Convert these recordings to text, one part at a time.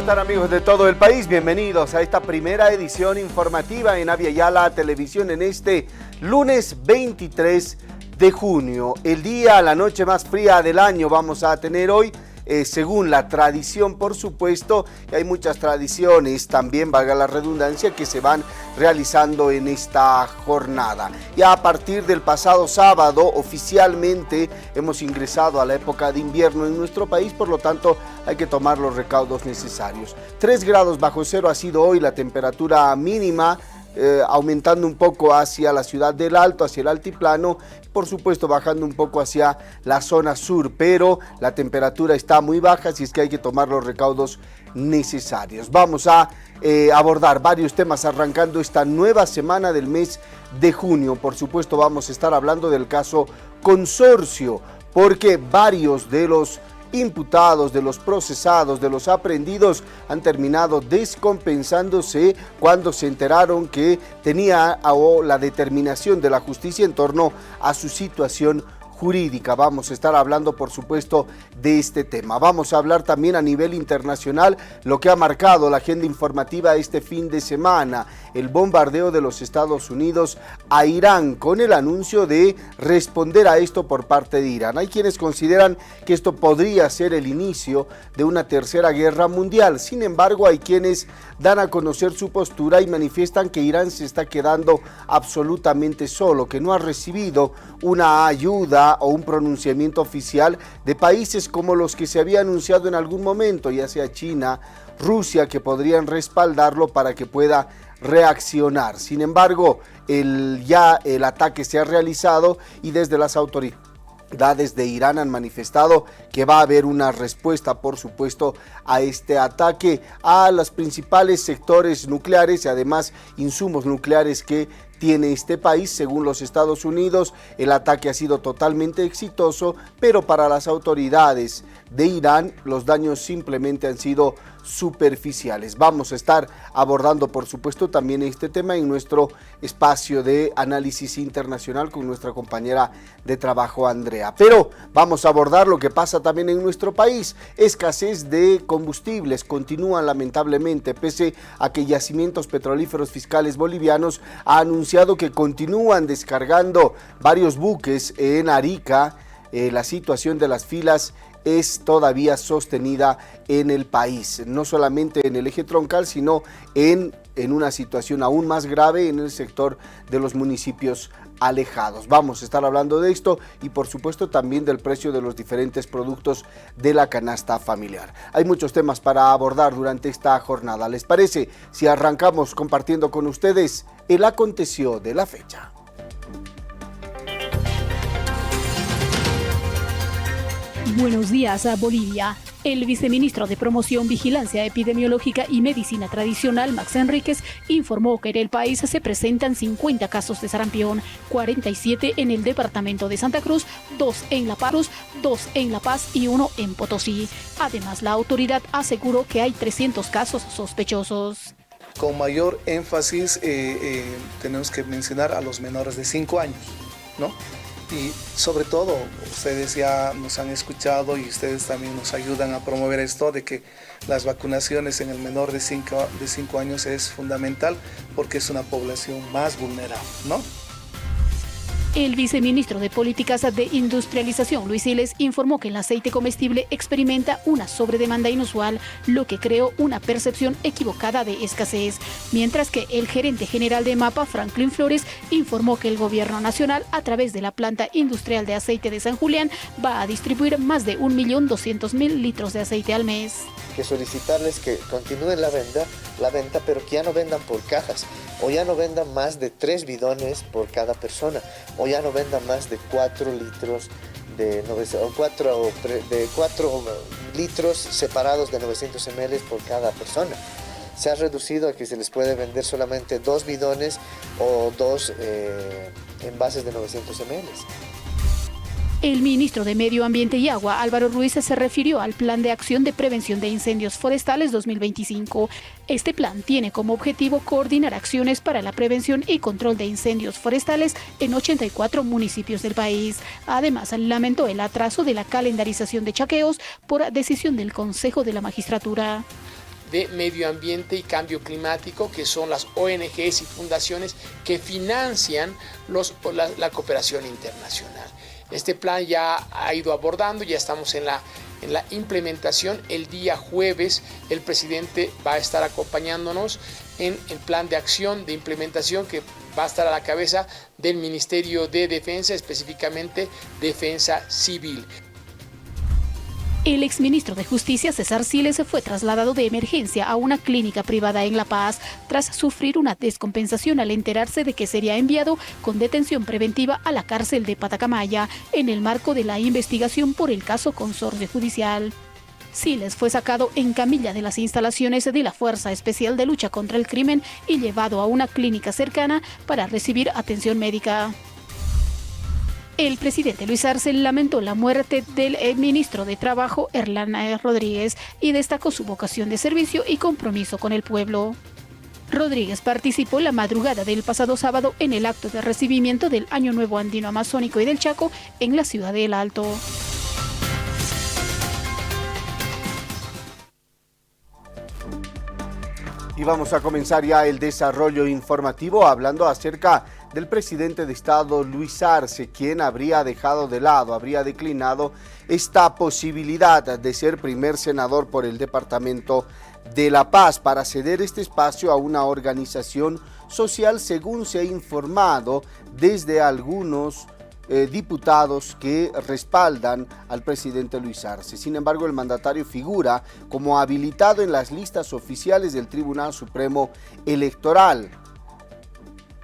están, amigos de todo el país? Bienvenidos a esta primera edición informativa en Avia Yala Televisión en este lunes 23 de junio. El día, la noche más fría del año vamos a tener hoy, según la tradición, por supuesto, y hay muchas tradiciones también, valga la redundancia, que se van realizando en esta jornada. Ya a partir del pasado sábado, oficialmente hemos ingresado a la época de invierno en nuestro país, por lo tanto hay que tomar los recaudos necesarios. 3 grados bajo cero ha sido hoy la temperatura mínima, aumentando un poco hacia la ciudad del Alto, hacia el altiplano, por supuesto bajando un poco hacia la zona sur, pero la temperatura está muy baja, así es que hay que tomar los recaudos necesarios. Vamos a abordar varios temas arrancando esta nueva semana del mes de junio. Por supuesto vamos a estar hablando del caso Consorcio, porque varios de los imputados, de los procesados, de los aprehendidos han terminado descompensándose cuando se enteraron que tenía la determinación de la justicia en torno a su situación jurídica. Vamos a estar hablando, por supuesto, de este tema. Vamos a hablar también a nivel internacional lo que ha marcado la agenda informativa este fin de semana, el bombardeo de los Estados Unidos a Irán, con el anuncio de responder a esto por parte de Irán. Hay quienes consideran que esto podría ser el inicio de una tercera guerra mundial. Sin embargo, hay quienes dan a conocer su postura y manifiestan que Irán se está quedando absolutamente solo, que no ha recibido una ayuda o un pronunciamiento oficial de países como los que se había anunciado en algún momento, ya sea China, Rusia, que podrían respaldarlo para que pueda reaccionar. Sin embargo, el ataque se ha realizado y desde las autoridades de Irán han manifestado que va a haber una respuesta, por supuesto, a este ataque a los principales sectores nucleares y además insumos nucleares que tiene este país. Según los Estados Unidos, el ataque ha sido totalmente exitoso, pero para las autoridades de Irán los daños simplemente han sido superficiales. Vamos a estar abordando, por supuesto, también este tema en nuestro espacio de análisis internacional con nuestra compañera de trabajo, Andrea. Pero vamos a abordar lo que pasa también en nuestro país. Escasez de combustibles continúan lamentablemente, pese a que Yacimientos Petrolíferos Fiscales Bolivianos ha anunciado que continúan descargando varios buques en Arica. La situación de las filas es todavía sostenida en el país, no solamente en el eje troncal, sino en una situación aún más grave en el sector de los municipios alejados. Vamos a estar hablando de esto y por supuesto también del precio de los diferentes productos de la canasta familiar. Hay muchos temas para abordar durante esta jornada. ¿Les parece si arrancamos compartiendo con ustedes el aconteció de la fecha? Buenos días a Bolivia. El viceministro de Promoción, Vigilancia Epidemiológica y Medicina Tradicional, Max Enríquez, informó que en el país se presentan 50 casos de sarampión, 47 en el departamento de Santa Cruz, 2 en La Paz, 2 en La Paz y 1 en Potosí. Además, la autoridad aseguró que hay 300 casos sospechosos. Con mayor énfasis tenemos que mencionar a los menores de 5 años, ¿no? Y sobre todo, ustedes ya nos han escuchado y ustedes también nos ayudan a promover esto de que las vacunaciones en el menor de 5 años es fundamental porque es una población más vulnerable, ¿no? El viceministro de Políticas de Industrialización, Luis Siles, informó que el aceite comestible experimenta una sobredemanda inusual, lo que creó una percepción equivocada de escasez, mientras que el gerente general de MAPA, Franklin Flores, informó que el gobierno nacional, a través de la planta industrial de aceite de San Julián, va a distribuir más de 1.200.000 litros de aceite al mes. Que solicitarles que continúen la venta, pero que ya no vendan por cajas, o ya no vendan más de 3 bidones por cada persona, o ya no vendan más de 4 litros de 4 litros separados de 900 ml por cada persona. Se ha reducido a que se les puede vender solamente 2 bidones o 2 envases de 900 ml. El ministro de Medio Ambiente y Agua, Álvaro Ruiz, se refirió al Plan de Acción de Prevención de Incendios Forestales 2025. Este plan tiene como objetivo coordinar acciones para la prevención y control de incendios forestales en 84 municipios del país. Además, lamentó el atraso de la calendarización de chaqueos por decisión del Consejo de la Magistratura. de Medio Ambiente y Cambio Climático, que son las ONGs y fundaciones que financian la cooperación internacional. Este plan ya ha ido abordando, ya estamos en la implementación. El día jueves el presidente va a estar acompañándonos en el plan de acción de implementación que va a estar a la cabeza del Ministerio de Defensa, específicamente Defensa Civil. El exministro de Justicia, César Siles, fue trasladado de emergencia a una clínica privada en La Paz tras sufrir una descompensación al enterarse de que sería enviado con detención preventiva a la cárcel de Patacamaya en el marco de la investigación por el caso Consorcio Judicial. Siles fue sacado en camilla de las instalaciones de la Fuerza Especial de Lucha contra el Crimen y llevado a una clínica cercana para recibir atención médica. El presidente Luis Arce lamentó la muerte del ministro de Trabajo, Erlan Rodríguez, y destacó su vocación de servicio y compromiso con el pueblo. Rodríguez participó la madrugada del pasado sábado en el acto de recibimiento del Año Nuevo Andino Amazónico y del Chaco en la ciudad de El Alto. Y vamos a comenzar ya el desarrollo informativo hablando acerca del presidente de Estado Luis Arce, quien habría declinado esta posibilidad de ser primer senador por el departamento de La Paz para ceder este espacio a una organización social, según se ha informado desde algunos diputados que respaldan al presidente Luis Arce. Sin embargo, el mandatario figura como habilitado en las listas oficiales del Tribunal Supremo Electoral.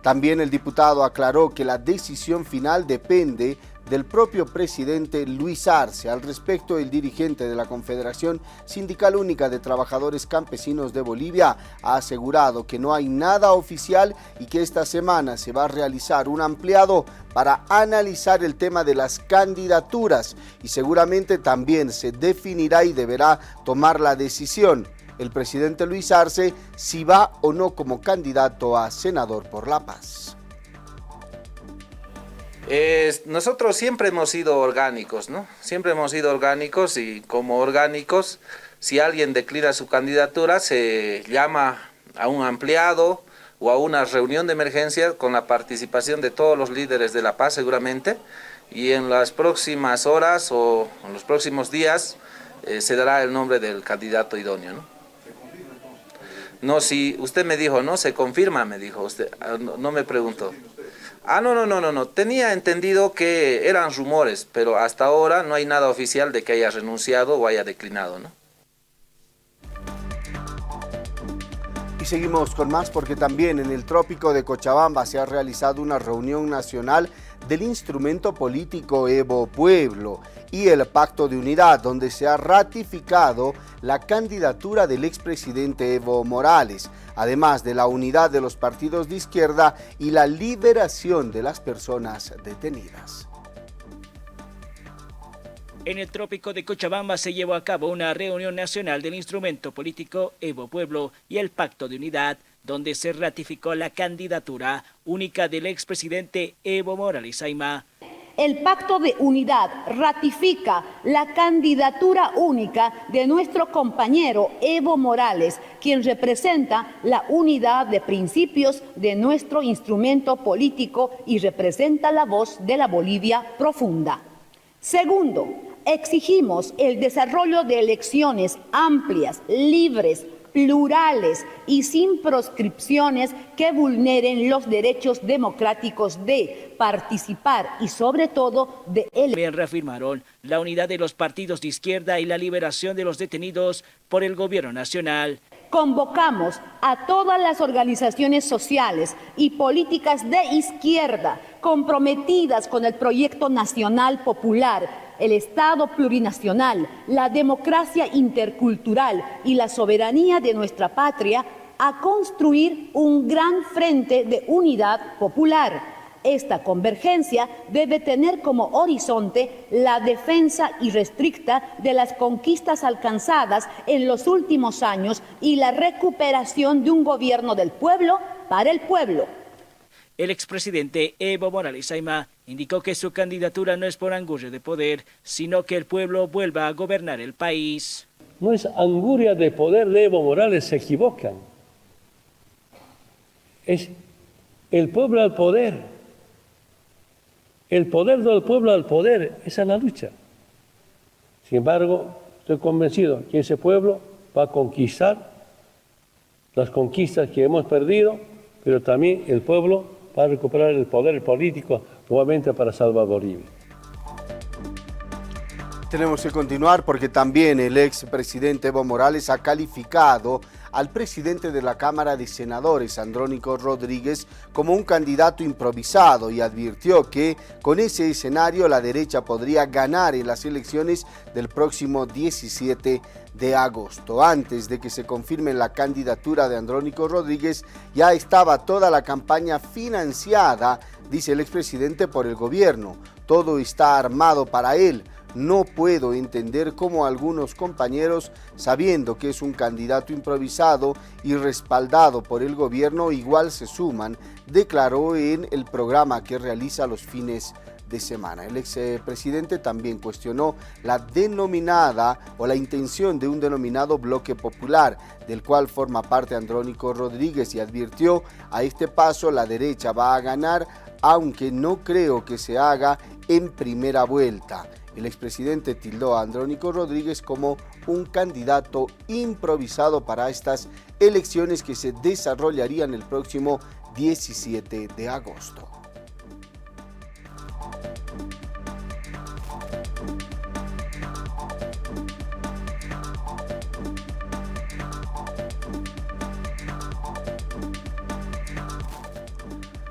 También el diputado aclaró que la decisión final depende del propio presidente Luis Arce. Al respecto, el dirigente de la Confederación Sindical Única de Trabajadores Campesinos de Bolivia ha asegurado que no hay nada oficial y que esta semana se va a realizar un ampliado para analizar el tema de las candidaturas y seguramente también se definirá y deberá tomar la decisión el presidente Luis Arce si va o no como candidato a senador por La Paz. Nosotros siempre hemos sido orgánicos, ¿no? Siempre hemos sido orgánicos y como orgánicos, si alguien declina su candidatura, se llama a un ampliado o a una reunión de emergencia con la participación de todos los líderes de La Paz seguramente, y en las próximas horas o en los próximos días se dará el nombre del candidato idóneo, ¿no? No, si usted me dijo, no, se confirma, me dijo usted, no me preguntó. No. Tenía entendido que eran rumores, pero hasta ahora no hay nada oficial de que haya renunciado o haya declinado, ¿no? Y seguimos con más porque también en el trópico de Cochabamba se ha realizado una reunión nacional del instrumento político Evo Pueblo y el Pacto de Unidad, donde se ha ratificado la candidatura del expresidente Evo Morales, además de la unidad de los partidos de izquierda y la liberación de las personas detenidas. En el trópico de Cochabamba se llevó a cabo una reunión nacional del instrumento político Evo Pueblo y el Pacto de Unidad, donde se ratificó la candidatura única del expresidente Evo Morales Ayma. El Pacto de Unidad ratifica la candidatura única de nuestro compañero Evo Morales, quien representa la unidad de principios de nuestro instrumento político y representa la voz de la Bolivia profunda. Segundo, exigimos el desarrollo de elecciones amplias, libres, plurales y sin proscripciones que vulneren los derechos democráticos de participar y sobre todo de elegir. También reafirmaron la unidad de los partidos de izquierda y la liberación de los detenidos por el gobierno nacional. Convocamos a todas las organizaciones sociales y políticas de izquierda comprometidas con el proyecto nacional popular, el Estado plurinacional, la democracia intercultural y la soberanía de nuestra patria a construir un gran frente de unidad popular. Esta convergencia debe tener como horizonte la defensa irrestricta de las conquistas alcanzadas en los últimos años y la recuperación de un gobierno del pueblo para el pueblo. El expresidente Evo Morales Ayma indicó que su candidatura no es por angurria de poder, sino que el pueblo vuelva a gobernar el país. no es anguria de poder de Evo Morales, se equivocan. Es el pueblo al poder. El poder del pueblo al poder, esa es la lucha. Sin embargo, estoy convencido que ese pueblo va a conquistar las conquistas que hemos perdido, pero también el pueblo va a recuperar el poder político nuevamente para salvar Bolivia. Tenemos que continuar porque también el expresidente Evo Morales ha calificado al presidente de la Cámara de Senadores, Andrónico Rodríguez, como un candidato improvisado y advirtió que con ese escenario la derecha podría ganar en las elecciones del próximo 17 de agosto. Antes de que se confirme la candidatura de Andrónico Rodríguez, ya estaba toda la campaña financiada, dice el expresidente, por el gobierno. Todo está armado para él. No puedo entender cómo algunos compañeros, sabiendo que es un candidato improvisado y respaldado por el gobierno, igual se suman, declaró en el programa que realiza los fines de semana. El expresidente también cuestionó la denominada o la intención de un denominado bloque popular, del cual forma parte Andrónico Rodríguez, y advirtió: a este paso la derecha va a ganar, aunque no creo que se haga en primera vuelta. El expresidente tildó a Andrónico Rodríguez como un candidato improvisado para estas elecciones que se desarrollarían el próximo 17 de agosto.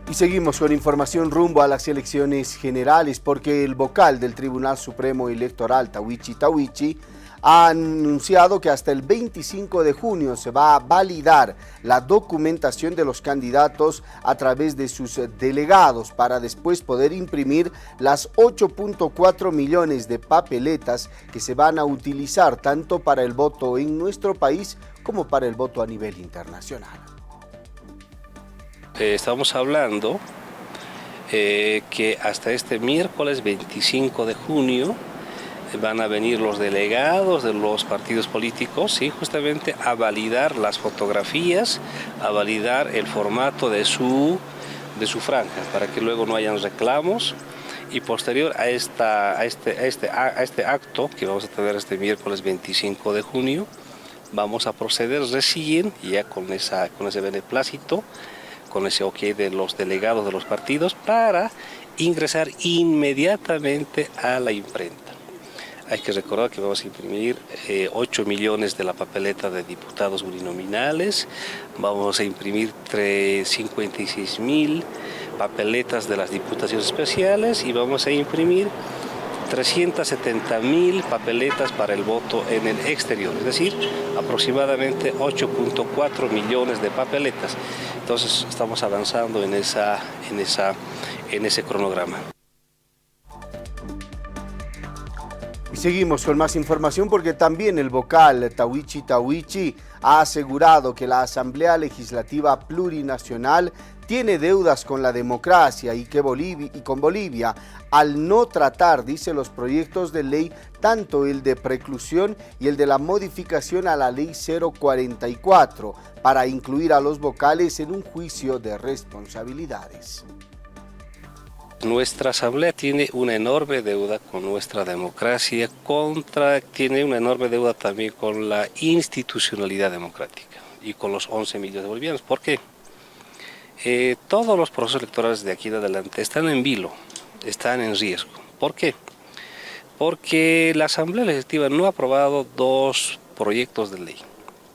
Y seguimos con información rumbo a las elecciones generales, porque el vocal del Tribunal Supremo Electoral, Tawichi Tawichi, ha anunciado que hasta el 25 de junio se va a validar la documentación de los candidatos a través de sus delegados para después poder imprimir las 8.4 millones de papeletas que se van a utilizar tanto para el voto en nuestro país como para el voto a nivel internacional. Estamos hablando que hasta este miércoles 25 de junio van a venir los delegados de los partidos políticos, ¿sí? Justamente a validar las fotografías, a validar el formato de su franja, para que luego no hayan reclamos. Y posterior a este acto que vamos a tener este miércoles 25 de junio, vamos a proceder recién, ya con ese beneplácito, con ese ok de los delegados de los partidos, para ingresar inmediatamente a la imprenta. Hay que recordar que vamos a imprimir 8 millones de la papeleta de diputados uninominales, vamos a imprimir 56.000 papeletas de las diputaciones especiales y vamos a imprimir 370.000 papeletas para el voto en el exterior, es decir, aproximadamente 8.4 millones de papeletas. Entonces estamos avanzando en ese cronograma. Y seguimos con más información porque también el vocal Tawichi Tawichi ha asegurado que la Asamblea Legislativa Plurinacional tiene deudas con la democracia y con Bolivia al no tratar, dice, los proyectos de ley, tanto el de preclusión y el de la modificación a la ley 044, para incluir a los vocales en un juicio de responsabilidades. Nuestra Asamblea tiene una enorme deuda con nuestra democracia, tiene una enorme deuda también con la institucionalidad democrática y con los 11 millones de bolivianos. ¿Por qué? Todos los procesos electorales de aquí en adelante están en vilo, están en riesgo. ¿Por qué? Porque la Asamblea Legislativa no ha aprobado 2 proyectos de ley.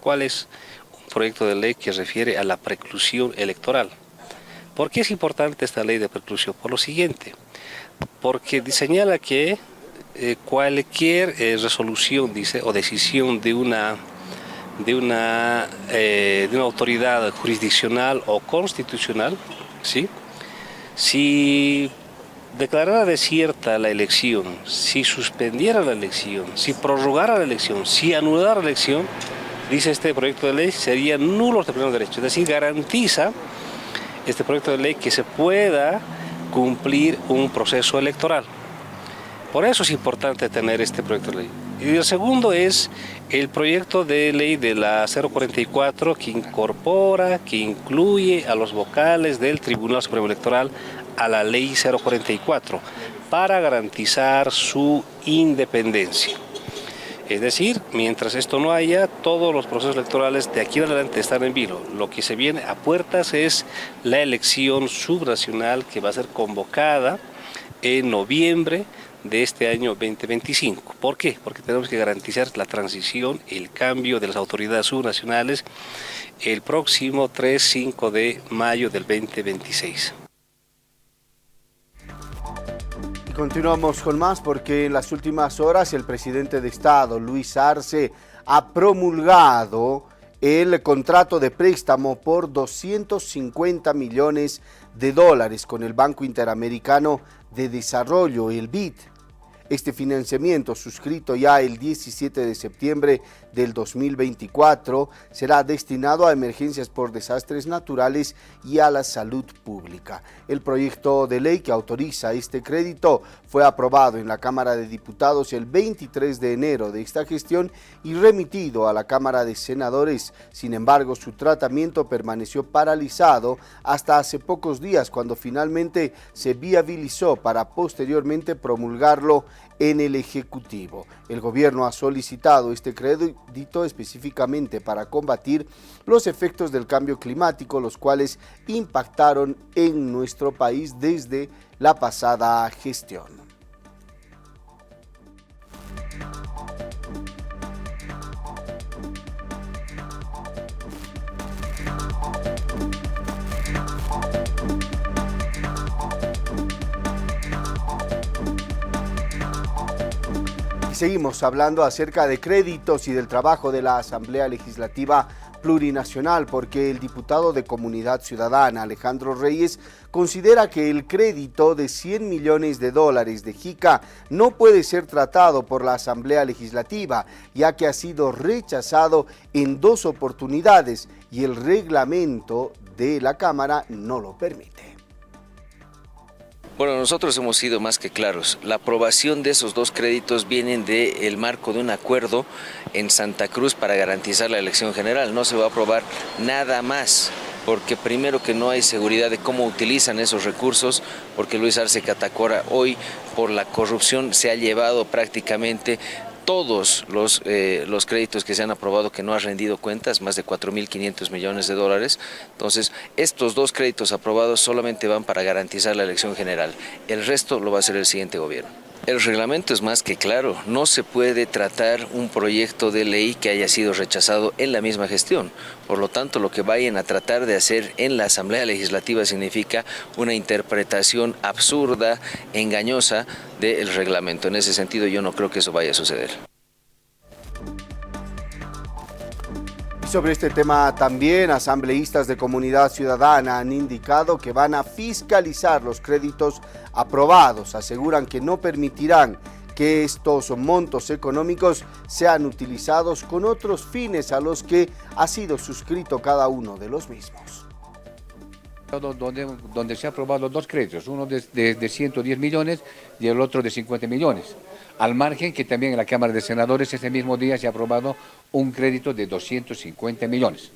¿Cuál es? Un proyecto de ley que refiere a la preclusión electoral. ¿Por qué es importante esta ley de preclusión? Por lo siguiente, porque señala que cualquier resolución, dice, o decisión de una autoridad jurisdiccional o constitucional, ¿sí? Si declarara desierta la elección, si suspendiera la elección, si prorrogara la elección, si anulara la elección, dice este proyecto de ley, serían nulos de pleno derecho. Es decir, garantiza este proyecto de ley que se pueda cumplir un proceso electoral. Por eso es importante tener este proyecto de ley. Y el segundo es el proyecto de ley de la 044 que incorpora, que incluye a los vocales del Tribunal Supremo Electoral a la ley 044 para garantizar su independencia. Es decir, mientras esto no haya, todos los procesos electorales de aquí en adelante están en vilo. Lo que se viene a puertas es la elección subnacional que va a ser convocada en noviembre de este año 2025. ¿Por qué? Porque tenemos que garantizar la transición, el cambio de las autoridades subnacionales el próximo 3-5 de mayo del 2026. Y continuamos con más porque en las últimas horas el presidente de Estado, Luis Arce, ha promulgado el contrato de préstamo por $250 millones con el Banco Interamericano de Desarrollo, el BID. Este financiamiento, suscrito ya el 17 de septiembre del 2024, será destinado a emergencias por desastres naturales y a la salud pública. El proyecto de ley que autoriza este crédito fue aprobado en la Cámara de Diputados el 23 de enero de esta gestión y remitido a la Cámara de Senadores. Sin embargo, su tratamiento permaneció paralizado hasta hace pocos días, cuando finalmente se viabilizó para posteriormente promulgarlo en el Ejecutivo. El gobierno ha solicitado este crédito específicamente para combatir los efectos del cambio climático, los cuales impactaron en nuestro país desde la pasada gestión. Seguimos hablando acerca de créditos y del trabajo de la Asamblea Legislativa Plurinacional, porque el diputado de Comunidad Ciudadana, Alejandro Reyes, considera que el crédito de $100 millones de JICA no puede ser tratado por la Asamblea Legislativa, ya que ha sido rechazado en 2 oportunidades y el reglamento de la Cámara no lo permite. Bueno, nosotros hemos sido más que claros. La aprobación de esos 2 créditos vienen del marco de un acuerdo en Santa Cruz para garantizar la elección general. No se va a aprobar nada más, porque primero que no hay seguridad de cómo utilizan esos recursos, porque Luis Arce Catacora hoy por la corrupción se ha llevado prácticamente todos los créditos que se han aprobado, que no ha rendido cuentas, más de 4.500 millones de dólares. Entonces, estos 2 créditos aprobados solamente van para garantizar la elección general. El resto lo va a hacer el siguiente gobierno. El reglamento es más que claro, no se puede tratar un proyecto de ley que haya sido rechazado en la misma gestión. Por lo tanto, lo que vayan a tratar de hacer en la Asamblea Legislativa significa una interpretación absurda, engañosa del reglamento. En ese sentido, yo no creo que eso vaya a suceder. Sobre este tema también, asambleístas de Comunidad Ciudadana han indicado que van a fiscalizar los créditos aprobados. Aseguran que no permitirán que estos montos económicos sean utilizados con otros fines a los que ha sido suscrito cada uno de los mismos. Donde se han aprobado 2 créditos, uno de 110 millones y el otro de 50 millones. Al margen que también en la Cámara de Senadores ese mismo día se ha aprobado un crédito de 250 millones.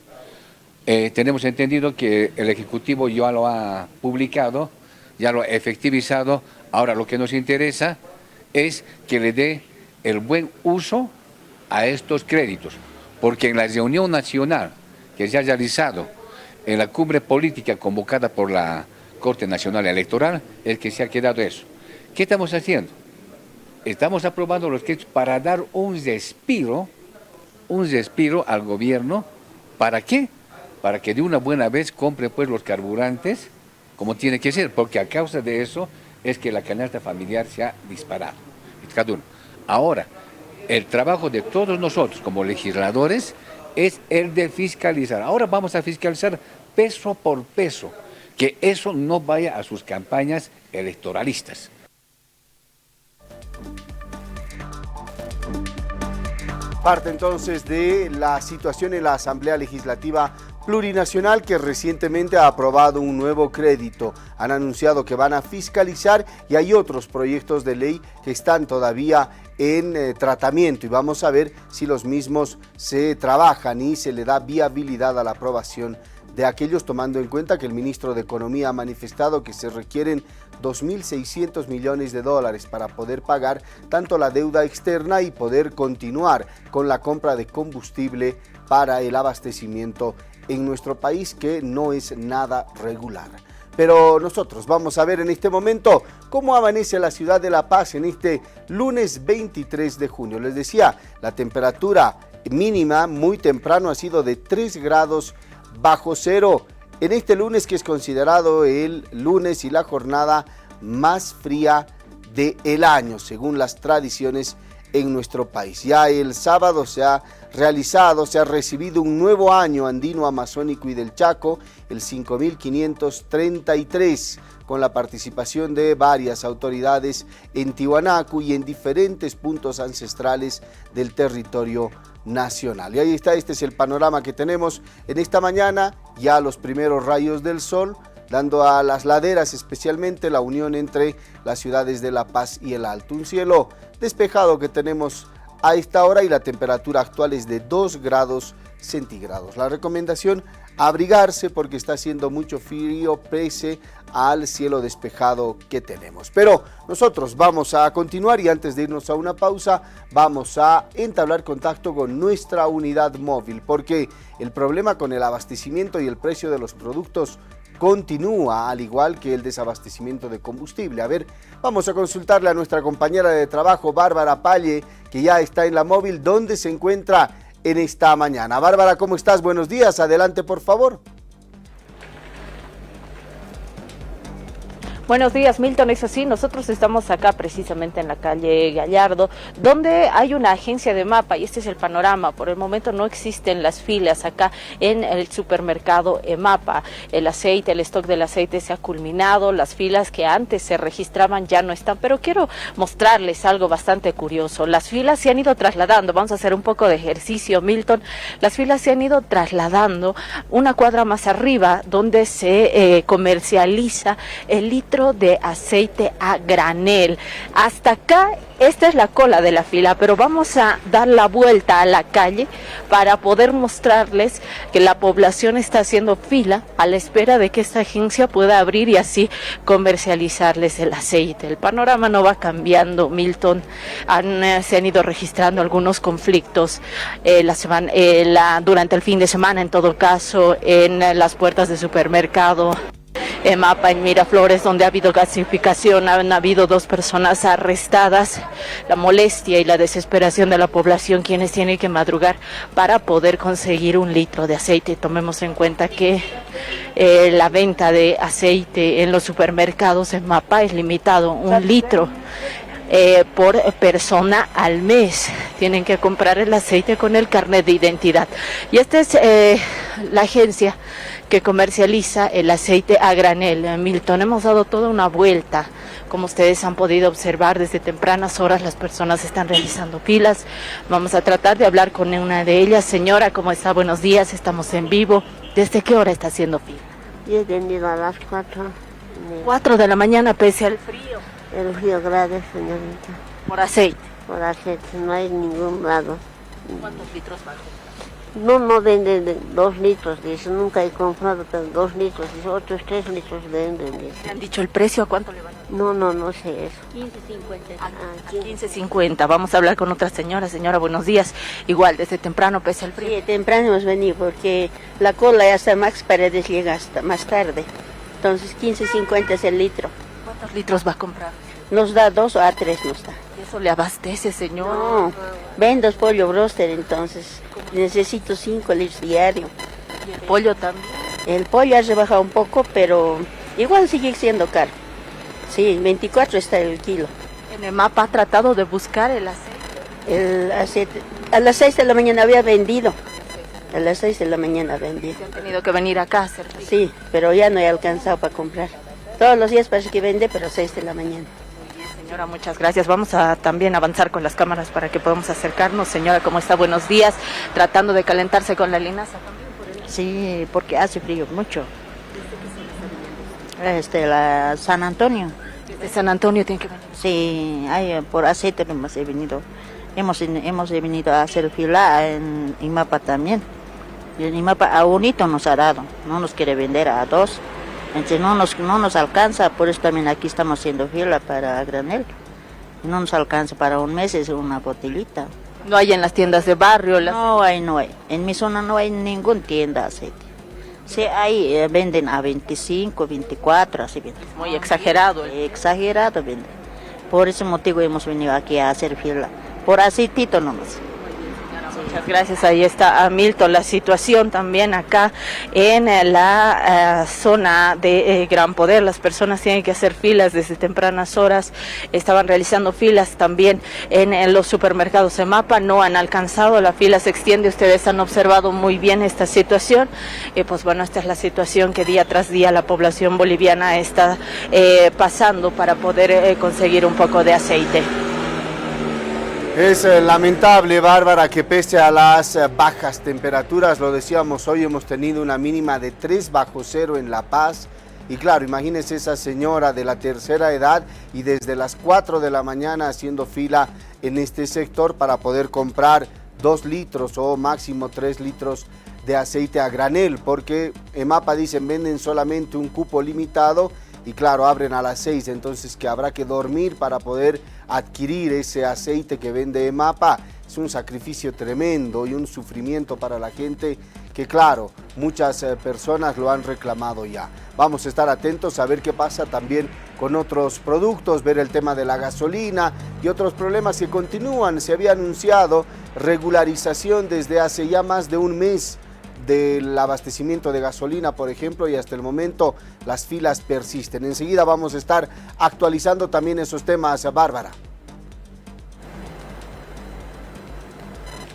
Tenemos entendido que el Ejecutivo ya lo ha publicado, ya lo ha efectivizado. Ahora lo que nos interesa es que le dé el buen uso a estos créditos, porque en la reunión nacional que se ha realizado en la cumbre política convocada por la Corte Nacional Electoral es que se ha quedado eso. ¿Qué estamos haciendo? Estamos aprobando los créditos para dar un respiro al gobierno. ¿Para qué? Para que de una buena vez compre pues los carburantes como tiene que ser, porque a causa de eso es que la canasta familiar se ha disparado. Cada uno. Ahora, el trabajo de todos nosotros como legisladores es el de fiscalizar. Ahora vamos a fiscalizar peso por peso, que eso no vaya a sus campañas electoralistas. Parte entonces de la situación en la Asamblea Legislativa plurinacional que recientemente ha aprobado un nuevo crédito. Han anunciado que van a fiscalizar y hay otros proyectos de ley que están todavía en tratamiento y vamos a ver si los mismos se trabajan y se le da viabilidad a la aprobación de aquellos, tomando en cuenta que el ministro de Economía ha manifestado que se requieren 2.600 millones de dólares para poder pagar tanto la deuda externa y poder continuar con la compra de combustible para el abastecimiento en nuestro país, que no es nada regular. Pero nosotros vamos a ver en este momento cómo amanece la ciudad de La Paz en este lunes 23 de junio. Les decía, la temperatura mínima muy temprano ha sido de 3 grados bajo cero. En este lunes, que es considerado el lunes y la jornada más fría del año, según las tradiciones en nuestro país. Ya el sábado se ha recibido un nuevo año andino, amazónico y del Chaco, el 5533, con la participación de varias autoridades en Tiwanaku y en diferentes puntos ancestrales del territorio nacional. Y ahí está, este es el panorama que tenemos en esta mañana, ya los primeros rayos del sol, dando a las laderas, especialmente la unión entre las ciudades de La Paz y el Alto. Un cielo despejado que tenemos a esta hora y la temperatura actual es de 2 grados centígrados. La recomendación, abrigarse porque está haciendo mucho frío pese al cielo despejado que tenemos. Pero nosotros vamos a continuar y antes de irnos a una pausa vamos a entablar contacto con nuestra unidad móvil, porque el problema con el abastecimiento y el precio de los productos continúa, al igual que el desabastecimiento de combustible. A ver, vamos a consultarle a nuestra compañera de trabajo, Bárbara Palle, que ya está en la móvil. ¿Dónde se encuentra en esta mañana? Bárbara, ¿cómo estás? Buenos días, adelante por favor. Buenos días, Milton. Es así, nosotros estamos acá precisamente en la calle Gallardo, donde hay una agencia de mapa y este es el panorama. Por el momento no existen las filas acá en el supermercado EMAPA. El aceite, el stock del aceite se ha culminado, las filas que antes se registraban ya no están, pero quiero mostrarles algo bastante curioso. Las filas se han ido trasladando, vamos a hacer un poco de ejercicio, Milton. Las filas se han ido trasladando una cuadra más arriba, donde se comercializa el litro de aceite a granel. Hasta acá, esta es la cola de la fila, pero vamos a dar la vuelta a la calle para poder mostrarles que la población está haciendo fila a la espera de que esta agencia pueda abrir y así comercializarles el aceite. El panorama no va cambiando, Milton. Se han ido registrando algunos conflictos durante el fin de semana, en todo caso, en las puertas de supermercado EMAPA en Miraflores, donde ha habido gasificación, han habido 2 personas arrestadas. La molestia y la desesperación de la población, quienes tienen que madrugar para poder conseguir un litro de aceite. Tomemos en cuenta que la venta de aceite en los supermercados EMAPA es limitado, 1 litro por persona al mes. Tienen que comprar el aceite con el carnet de identidad. Y esta es la agencia que comercializa el aceite a granel. Milton, hemos dado toda una vuelta. Como ustedes han podido observar, desde tempranas horas las personas están realizando filas. Vamos a tratar de hablar con una de ellas. Señora, ¿cómo está? Buenos días, estamos en vivo. ¿Desde qué hora está haciendo fila? Yo he venido a las 4. 4 de la mañana, pese al frío. El frío grave, señorita. ¿Por aceite? Por aceite, no hay ningún lado. ¿Cuántos litros va a comprar? No venden 2 litros, dice, nunca he comprado 2 litros, dice, otros 3 litros venden. ¿Le han dicho el precio? ¿A cuánto le van a dar? No sé eso. 15.50. Vamos a hablar con otra señora. Señora, buenos días. Igual, desde temprano, pese al frío. Sí, temprano hemos venido porque la cola ya está Max Paredes, llega hasta más tarde. Entonces 15.50 es el litro. ¿Cuántos litros va a comprar? Nos da 2 a 3 nos da. ¿Y eso le abastece, señor? No, vendo pollo broster, entonces necesito 5 litros diario. ¿Y el pollo también? El pollo ha rebajado un poco, pero igual sigue siendo caro. Sí, 24 está el kilo. ¿En el mapa ha tratado de buscar el aceite? El aceite, a las 6 de la mañana había vendido. A las 6 de la mañana vendí. ¿Se han tenido que venir acá a hacer fila? Sí, pero ya no he alcanzado para comprar. Todos los días parece que vende, pero 6 de la mañana. Muy bien, señora, muchas gracias. Vamos a también avanzar con las cámaras para que podamos acercarnos. Señora, ¿cómo está? Buenos días. Tratando de calentarse con la linaza también por el Sí, porque hace frío mucho. La San Antonio. ¿De San Antonio tiene que venir? Sí, por aceite nomás he venido. Hemos venido a hacer fila en IMAPA también. Y en IMAPA a unito nos ha dado, no nos quiere vender a dos. Entonces no nos alcanza, por eso también aquí estamos haciendo fila para granel. No nos alcanza para un mes, es una botellita. ¿No hay en las tiendas de barrio? No hay. En mi zona no hay ninguna tienda de aceite. Sí, ahí venden a 25, 24, así venden. Muy exagerado. Exagerado venden. Por ese motivo hemos venido aquí a hacer fila. Por aceitito nomás. Muchas gracias. Ahí está Hamilton. La situación también acá en la zona de Gran Poder. Las personas tienen que hacer filas desde tempranas horas. Estaban realizando filas también en los supermercados EMAPA. No han alcanzado. La fila se extiende. Ustedes han observado muy bien esta situación. Pues bueno, esta es la situación que día tras día la población boliviana está pasando para poder conseguir un poco de aceite. Es lamentable, Bárbara, que pese a las bajas temperaturas, lo decíamos hoy, hemos tenido una mínima de 3 bajo cero en La Paz. Y claro, imagínense esa señora de la tercera edad y desde las 4 de la mañana haciendo fila en este sector para poder comprar 2 litros o máximo 3 litros de aceite a granel, porque EMAPA dicen venden solamente un cupo limitado y claro, abren a las 6, entonces que habrá que dormir para poder adquirir ese aceite que vende EMAPA. Es un sacrificio tremendo y un sufrimiento para la gente que claro, muchas personas lo han reclamado ya. Vamos a estar atentos a ver qué pasa también con otros productos, ver el tema de la gasolina y otros problemas que continúan. Se había anunciado regularización desde hace ya más de un mes del abastecimiento de gasolina, por ejemplo, y hasta el momento las filas persisten. Enseguida vamos a estar actualizando también esos temas, Bárbara.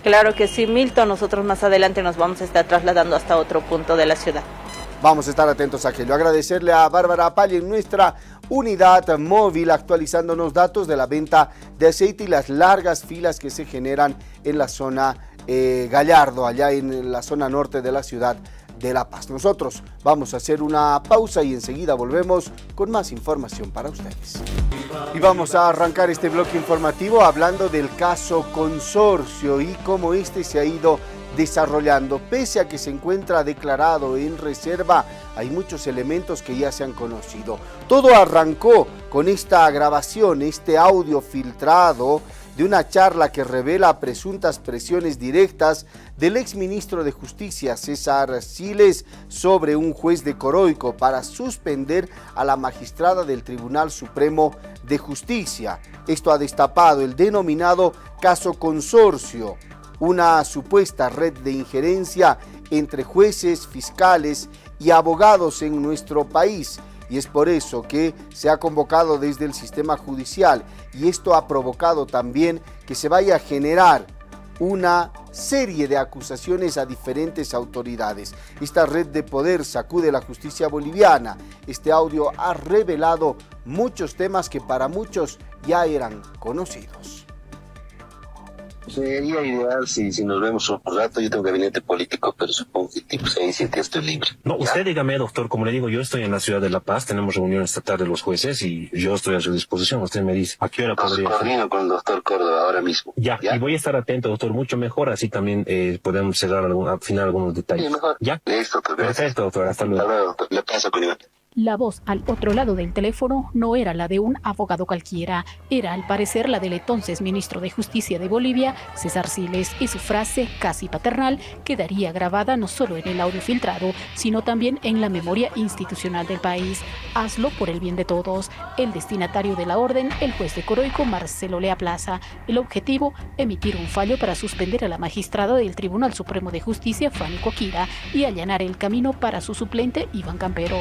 Claro que sí, Milton. Nosotros más adelante nos vamos a estar trasladando hasta otro punto de la ciudad. Vamos a estar atentos a aquello. Agradecerle a Bárbara Pali en nuestra unidad móvil actualizándonos datos de la venta de aceite y las largas filas que se generan en la zona Gallardo, allá en la zona norte de la ciudad de La Paz. Nosotros vamos a hacer una pausa y enseguida volvemos con más información para ustedes. Y vamos a arrancar este bloque informativo hablando del caso Consorcio y cómo este se ha ido desarrollando. Pese a que se encuentra declarado en reserva, hay muchos elementos que ya se han conocido. Todo arrancó con esta grabación, este audio filtrado de una charla que revela presuntas presiones directas del exministro de Justicia, César Siles, sobre un juez de Coroico para suspender a la magistrada del Tribunal Supremo de Justicia. Esto ha destapado el denominado caso Consorcio, una supuesta red de injerencia entre jueces, fiscales y abogados en nuestro país. Y es por eso que se ha convocado desde el sistema judicial y esto ha provocado también que se vaya a generar una serie de acusaciones a diferentes autoridades. Esta red de poder sacude la justicia boliviana. Este audio ha revelado muchos temas que para muchos ya eran conocidos. Sería ideal si nos vemos un rato. Yo tengo gabinete político, pero supongo que tipo 6, 7 estoy libre. No, usted dígame, doctor, como le digo, yo estoy en la ciudad de La Paz, tenemos reunión esta tarde de los jueces y yo estoy a su disposición. Usted me dice, ¿a qué hora podría? Coordino con el doctor Córdoba ahora mismo. Ya, y voy a estar atento, doctor, mucho mejor, así también podemos cerrar, afinar algunos detalles. Sí, mejor. ¿Ya? Listo, doctor. Perfecto, doctor, hasta luego. Hasta luego, doctor. Le paso con Iván. La voz al otro lado del teléfono no era la de un abogado cualquiera, era al parecer la del entonces ministro de Justicia de Bolivia, César Siles, y su frase casi paternal quedaría grabada no solo en el audio filtrado, sino también en la memoria institucional del país. Hazlo por el bien de todos. El destinatario de la orden, el juez de Coroico, Marcelo Lea Plaza. El objetivo, emitir un fallo para suspender a la magistrada del Tribunal Supremo de Justicia, Fanny Coquira, y allanar el camino para su suplente, Iván Campero.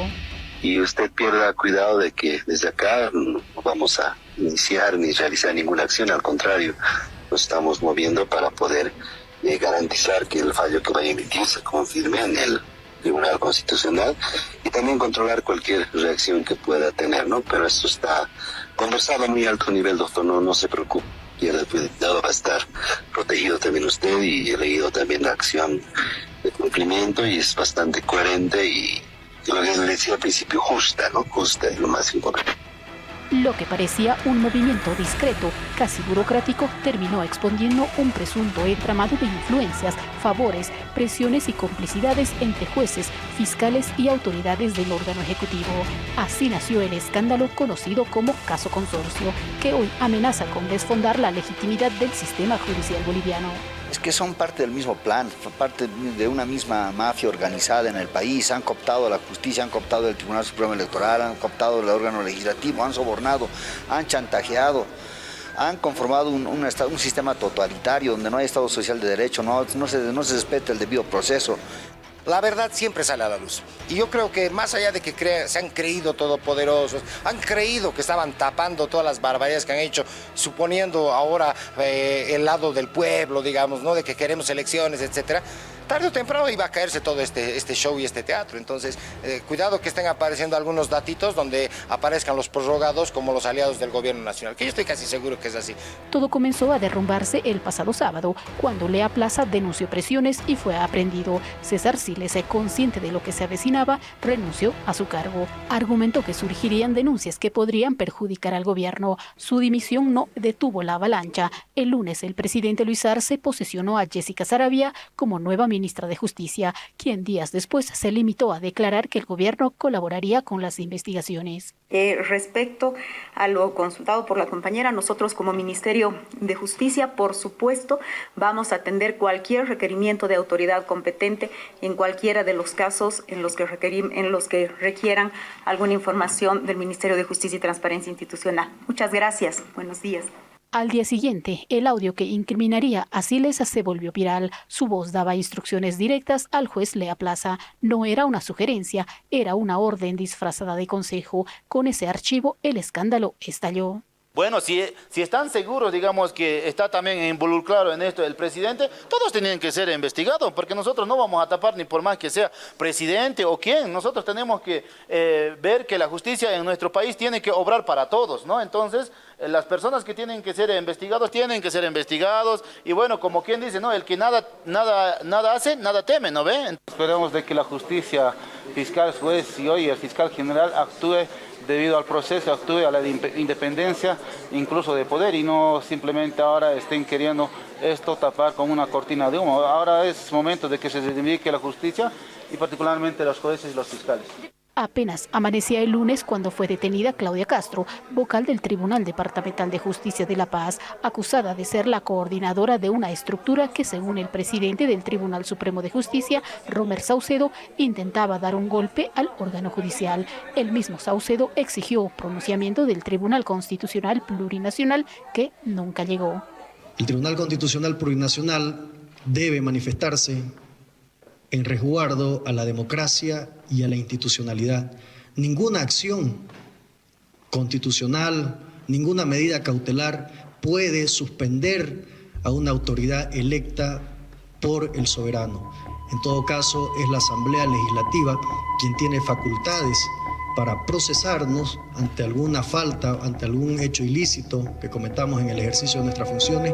Y usted pierda cuidado de que desde acá no vamos a iniciar ni realizar ninguna acción, al contrario, nos estamos moviendo para poder garantizar que el fallo que vaya a emitir se confirme en el Tribunal Constitucional y también controlar cualquier reacción que pueda tener, ¿no? Pero esto está conversado a muy alto nivel, doctor, no se preocupe. Pierda cuidado, va a estar protegido también usted y he leído también la acción de cumplimiento y es bastante coherente y lo que le decía al principio, justa, ¿no? Justa es lo más importante. Lo que parecía un movimiento discreto, casi burocrático, terminó exponiendo un presunto entramado de influencias, favores, presiones y complicidades entre jueces, fiscales y autoridades del órgano ejecutivo. Así nació el escándalo conocido como Caso Consorcio, que hoy amenaza con desfondar la legitimidad del sistema judicial boliviano. Es que son parte del mismo plan, son parte de una misma mafia organizada en el país. Han cooptado la justicia, han cooptado el Tribunal Supremo Electoral, han cooptado el órgano legislativo, han sobornado, han chantajeado, han conformado un sistema totalitario donde no hay Estado social de derecho, no se respeta el debido proceso. La verdad siempre sale a la luz. Y yo creo que más allá de que se han creído todopoderosos, han creído que estaban tapando todas las barbaridades que han hecho, suponiendo ahora el lado del pueblo, digamos, ¿no? De que queremos elecciones, etcétera. Tarde o temprano iba a caerse todo este show y este teatro. Entonces, cuidado que estén apareciendo algunos datitos donde aparezcan los prorrogados como los aliados del gobierno nacional, que yo estoy casi seguro que es así. Todo comenzó a derrumbarse el pasado sábado, cuando Lea Plaza denunció presiones y fue aprehendido. César Siles, consciente de lo que se avecinaba, renunció a su cargo. Argumentó que surgirían denuncias que podrían perjudicar al gobierno. Su dimisión no detuvo la avalancha. El lunes, el presidente Luis Arce posesionó a Jessica Saravia como nueva ministra de Justicia, quien días después se limitó a declarar que el gobierno colaboraría con las investigaciones. Respecto a lo consultado por la compañera, nosotros como Ministerio de Justicia, por supuesto, vamos a atender cualquier requerimiento de autoridad competente en cualquiera de los casos en los que requieran alguna información del Ministerio de Justicia y Transparencia Institucional. Muchas gracias. Buenos días. Al día siguiente, el audio que incriminaría a Siles se volvió viral. Su voz daba instrucciones directas al juez Lea Plaza. No era una sugerencia, era una orden disfrazada de consejo. Con ese archivo, el escándalo estalló. Bueno, si están seguros, digamos, que está también involucrado en esto el presidente, todos tienen que ser investigados, porque nosotros no vamos a tapar ni por más que sea presidente o quién. Nosotros tenemos que ver que la justicia en nuestro país tiene que obrar para todos, ¿no? Entonces, las personas que tienen que ser investigados, y bueno, como quien dice, ¿no? El que nada hace, nada teme, ¿no ve? Esperamos de que la justicia fiscal, juez y hoy el fiscal general actúe debido al proceso, actúe a la independencia incluso de poder y no simplemente ahora estén queriendo esto tapar con una cortina de humo. Ahora es momento de que se reivindique la justicia y particularmente los jueces y los fiscales. Apenas amanecía el lunes cuando fue detenida Claudia Castro, vocal del Tribunal Departamental de Justicia de La Paz, acusada de ser la coordinadora de una estructura que, según el presidente del Tribunal Supremo de Justicia, Romer Saucedo, intentaba dar un golpe al órgano judicial. El mismo Saucedo exigió pronunciamiento del Tribunal Constitucional Plurinacional, que nunca llegó. El Tribunal Constitucional Plurinacional debe manifestarse en resguardo a la democracia y a la institucionalidad. Ninguna acción constitucional, ninguna medida cautelar puede suspender a una autoridad electa por el soberano. En todo caso, es la Asamblea Legislativa quien tiene facultades para procesarnos ante alguna falta, ante algún hecho ilícito que cometamos en el ejercicio de nuestras funciones.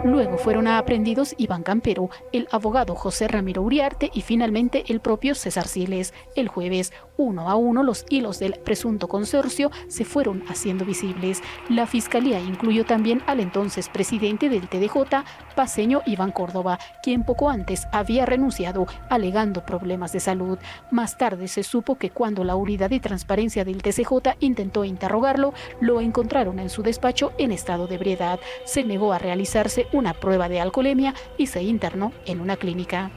Luego fueron aprehendidos Iván Campero, el abogado José Ramiro Uriarte y finalmente el propio César Siles. El jueves, uno a uno, los hilos del presunto consorcio se fueron haciendo visibles. La Fiscalía incluyó también al entonces presidente del TDJ, paceño Iván Córdoba, quien poco antes había renunciado alegando problemas de salud. Más tarde se supo que cuando la unidad de transparencia del TCJ intentó interrogarlo, lo encontraron en su despacho en estado de ebriedad. Se negó a realizarse una prueba de alcoholemia y se internó en una clínica.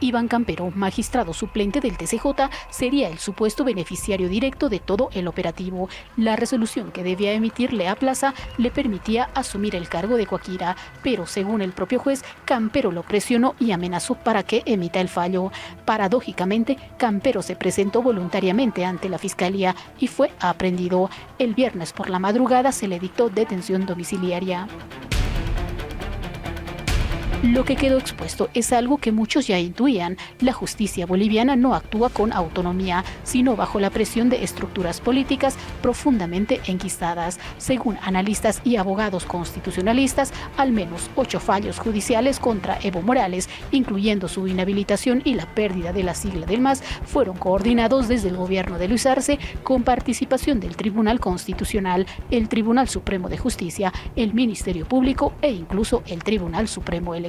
Iván Campero, magistrado suplente del TCJ, sería el supuesto beneficiario directo de todo el operativo. La resolución que debía emitir Lea Plaza le permitía asumir el cargo de Coaquira, pero según el propio juez, Campero lo presionó y amenazó para que emita el fallo. Paradójicamente, Campero se presentó voluntariamente ante la Fiscalía y fue aprehendido. El viernes por la madrugada se le dictó detención domiciliaria. Lo que quedó expuesto es algo que muchos ya intuían. La justicia boliviana no actúa con autonomía, sino bajo la presión de estructuras políticas profundamente enquistadas. Según analistas y abogados constitucionalistas, al menos 8 fallos judiciales contra Evo Morales, incluyendo su inhabilitación y la pérdida de la sigla del MAS, fueron coordinados desde el gobierno de Luis Arce con participación del Tribunal Constitucional, el Tribunal Supremo de Justicia, el Ministerio Público e incluso el Tribunal Supremo Electoral.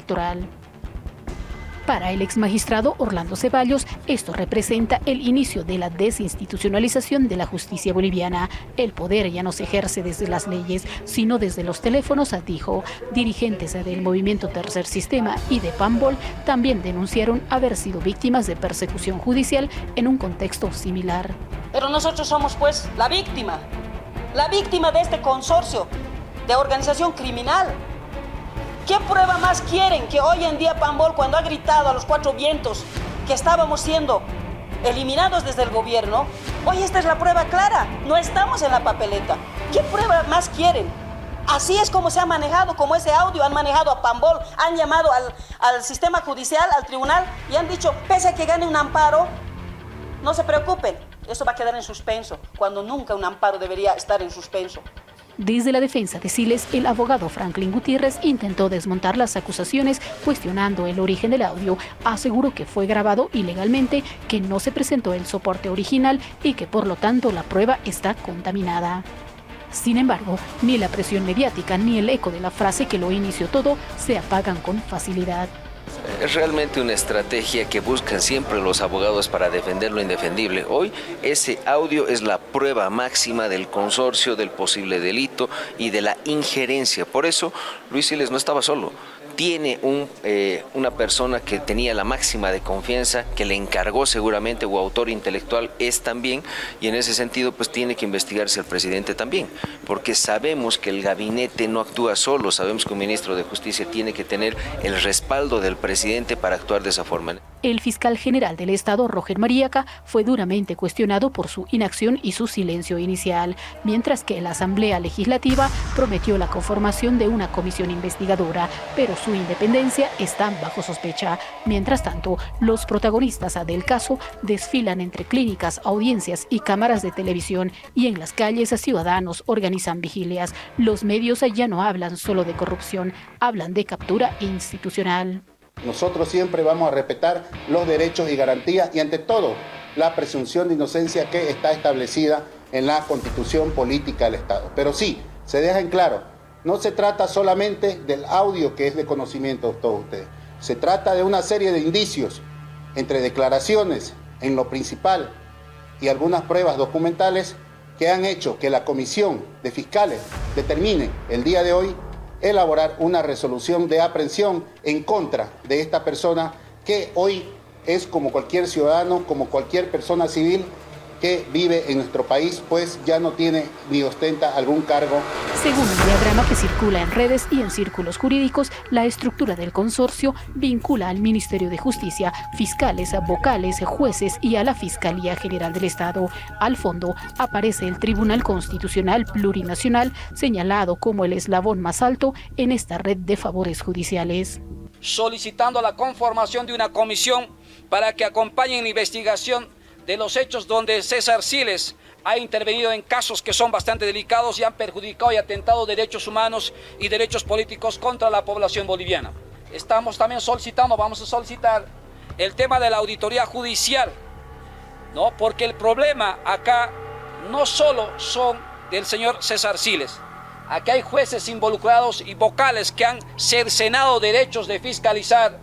Para el exmagistrado Orlando Ceballos, esto representa el inicio de la desinstitucionalización de la justicia boliviana. El poder ya no se ejerce desde las leyes, sino desde los teléfonos, dijo. Dirigentes del movimiento Tercer Sistema y de PAMBOL también denunciaron haber sido víctimas de persecución judicial en un contexto similar. Pero nosotros somos pues la víctima de este consorcio de organización criminal. ¿Qué prueba más quieren que hoy en día PAMBOL, cuando ha gritado a los 4 vientos que estábamos siendo eliminados desde el gobierno? Hoy esta es la prueba clara, no estamos en la papeleta. ¿Qué prueba más quieren? Así es como se ha manejado, como ese audio han manejado a PAMBOL, han llamado al sistema judicial, al tribunal y han dicho, pese a que gane un amparo, no se preocupen, eso va a quedar en suspenso, cuando nunca un amparo debería estar en suspenso. Desde la defensa de Siles, el abogado Franklin Gutiérrez intentó desmontar las acusaciones cuestionando el origen del audio. Aseguró que fue grabado ilegalmente, que no se presentó el soporte original y que por lo tanto la prueba está contaminada. Sin embargo, ni la presión mediática ni el eco de la frase que lo inició todo se apagan con facilidad. Es realmente una estrategia que buscan siempre los abogados para defender lo indefendible. Hoy ese audio es la prueba máxima del consorcio, del posible delito y de la injerencia. Por eso Luis Siles no estaba solo. Tiene una persona que tenía la máxima de confianza, que le encargó seguramente, o autor intelectual es también, y en ese sentido pues tiene que investigarse el presidente también, porque sabemos que el gabinete no actúa solo, sabemos que un ministro de Justicia tiene que tener el respaldo del presidente para actuar de esa forma. El fiscal general del Estado, Roger Mariaca, fue duramente cuestionado por su inacción y su silencio inicial, mientras que la Asamblea Legislativa prometió la conformación de una comisión investigadora, pero su independencia está bajo sospecha. Mientras tanto, los protagonistas del caso desfilan entre clínicas, audiencias y cámaras de televisión, y en las calles ciudadanos organizan vigilias. Los medios ya no hablan solo de corrupción, hablan de captura institucional. Nosotros siempre vamos a respetar los derechos y garantías y ante todo la presunción de inocencia que está establecida en la Constitución Política del Estado. Pero sí, se deja en claro, no se trata solamente del audio que es de conocimiento de todos ustedes. Se trata de una serie de indicios entre declaraciones en lo principal y algunas pruebas documentales que han hecho que la Comisión de Fiscales determine el día de hoy elaborar una resolución de aprehensión en contra de esta persona que hoy es como cualquier ciudadano, como cualquier persona civil que vive en nuestro país, pues ya no tiene ni ostenta algún cargo. Según el diagrama que circula en redes y en círculos jurídicos, la estructura del consorcio vincula al Ministerio de Justicia, fiscales, vocales, jueces y a la Fiscalía General del Estado. Al fondo aparece el Tribunal Constitucional Plurinacional, señalado como el eslabón más alto en esta red de favores judiciales. Solicitando la conformación de una comisión para que acompañe en la investigación de los hechos donde César Siles ha intervenido en casos que son bastante delicados y han perjudicado y atentado derechos humanos y derechos políticos contra la población boliviana. Estamos también solicitando, vamos a solicitar el tema de la auditoría judicial, ¿no? Porque el problema acá no solo son del señor César Siles. Aquí hay jueces involucrados y vocales que han cercenado derechos de fiscalizar,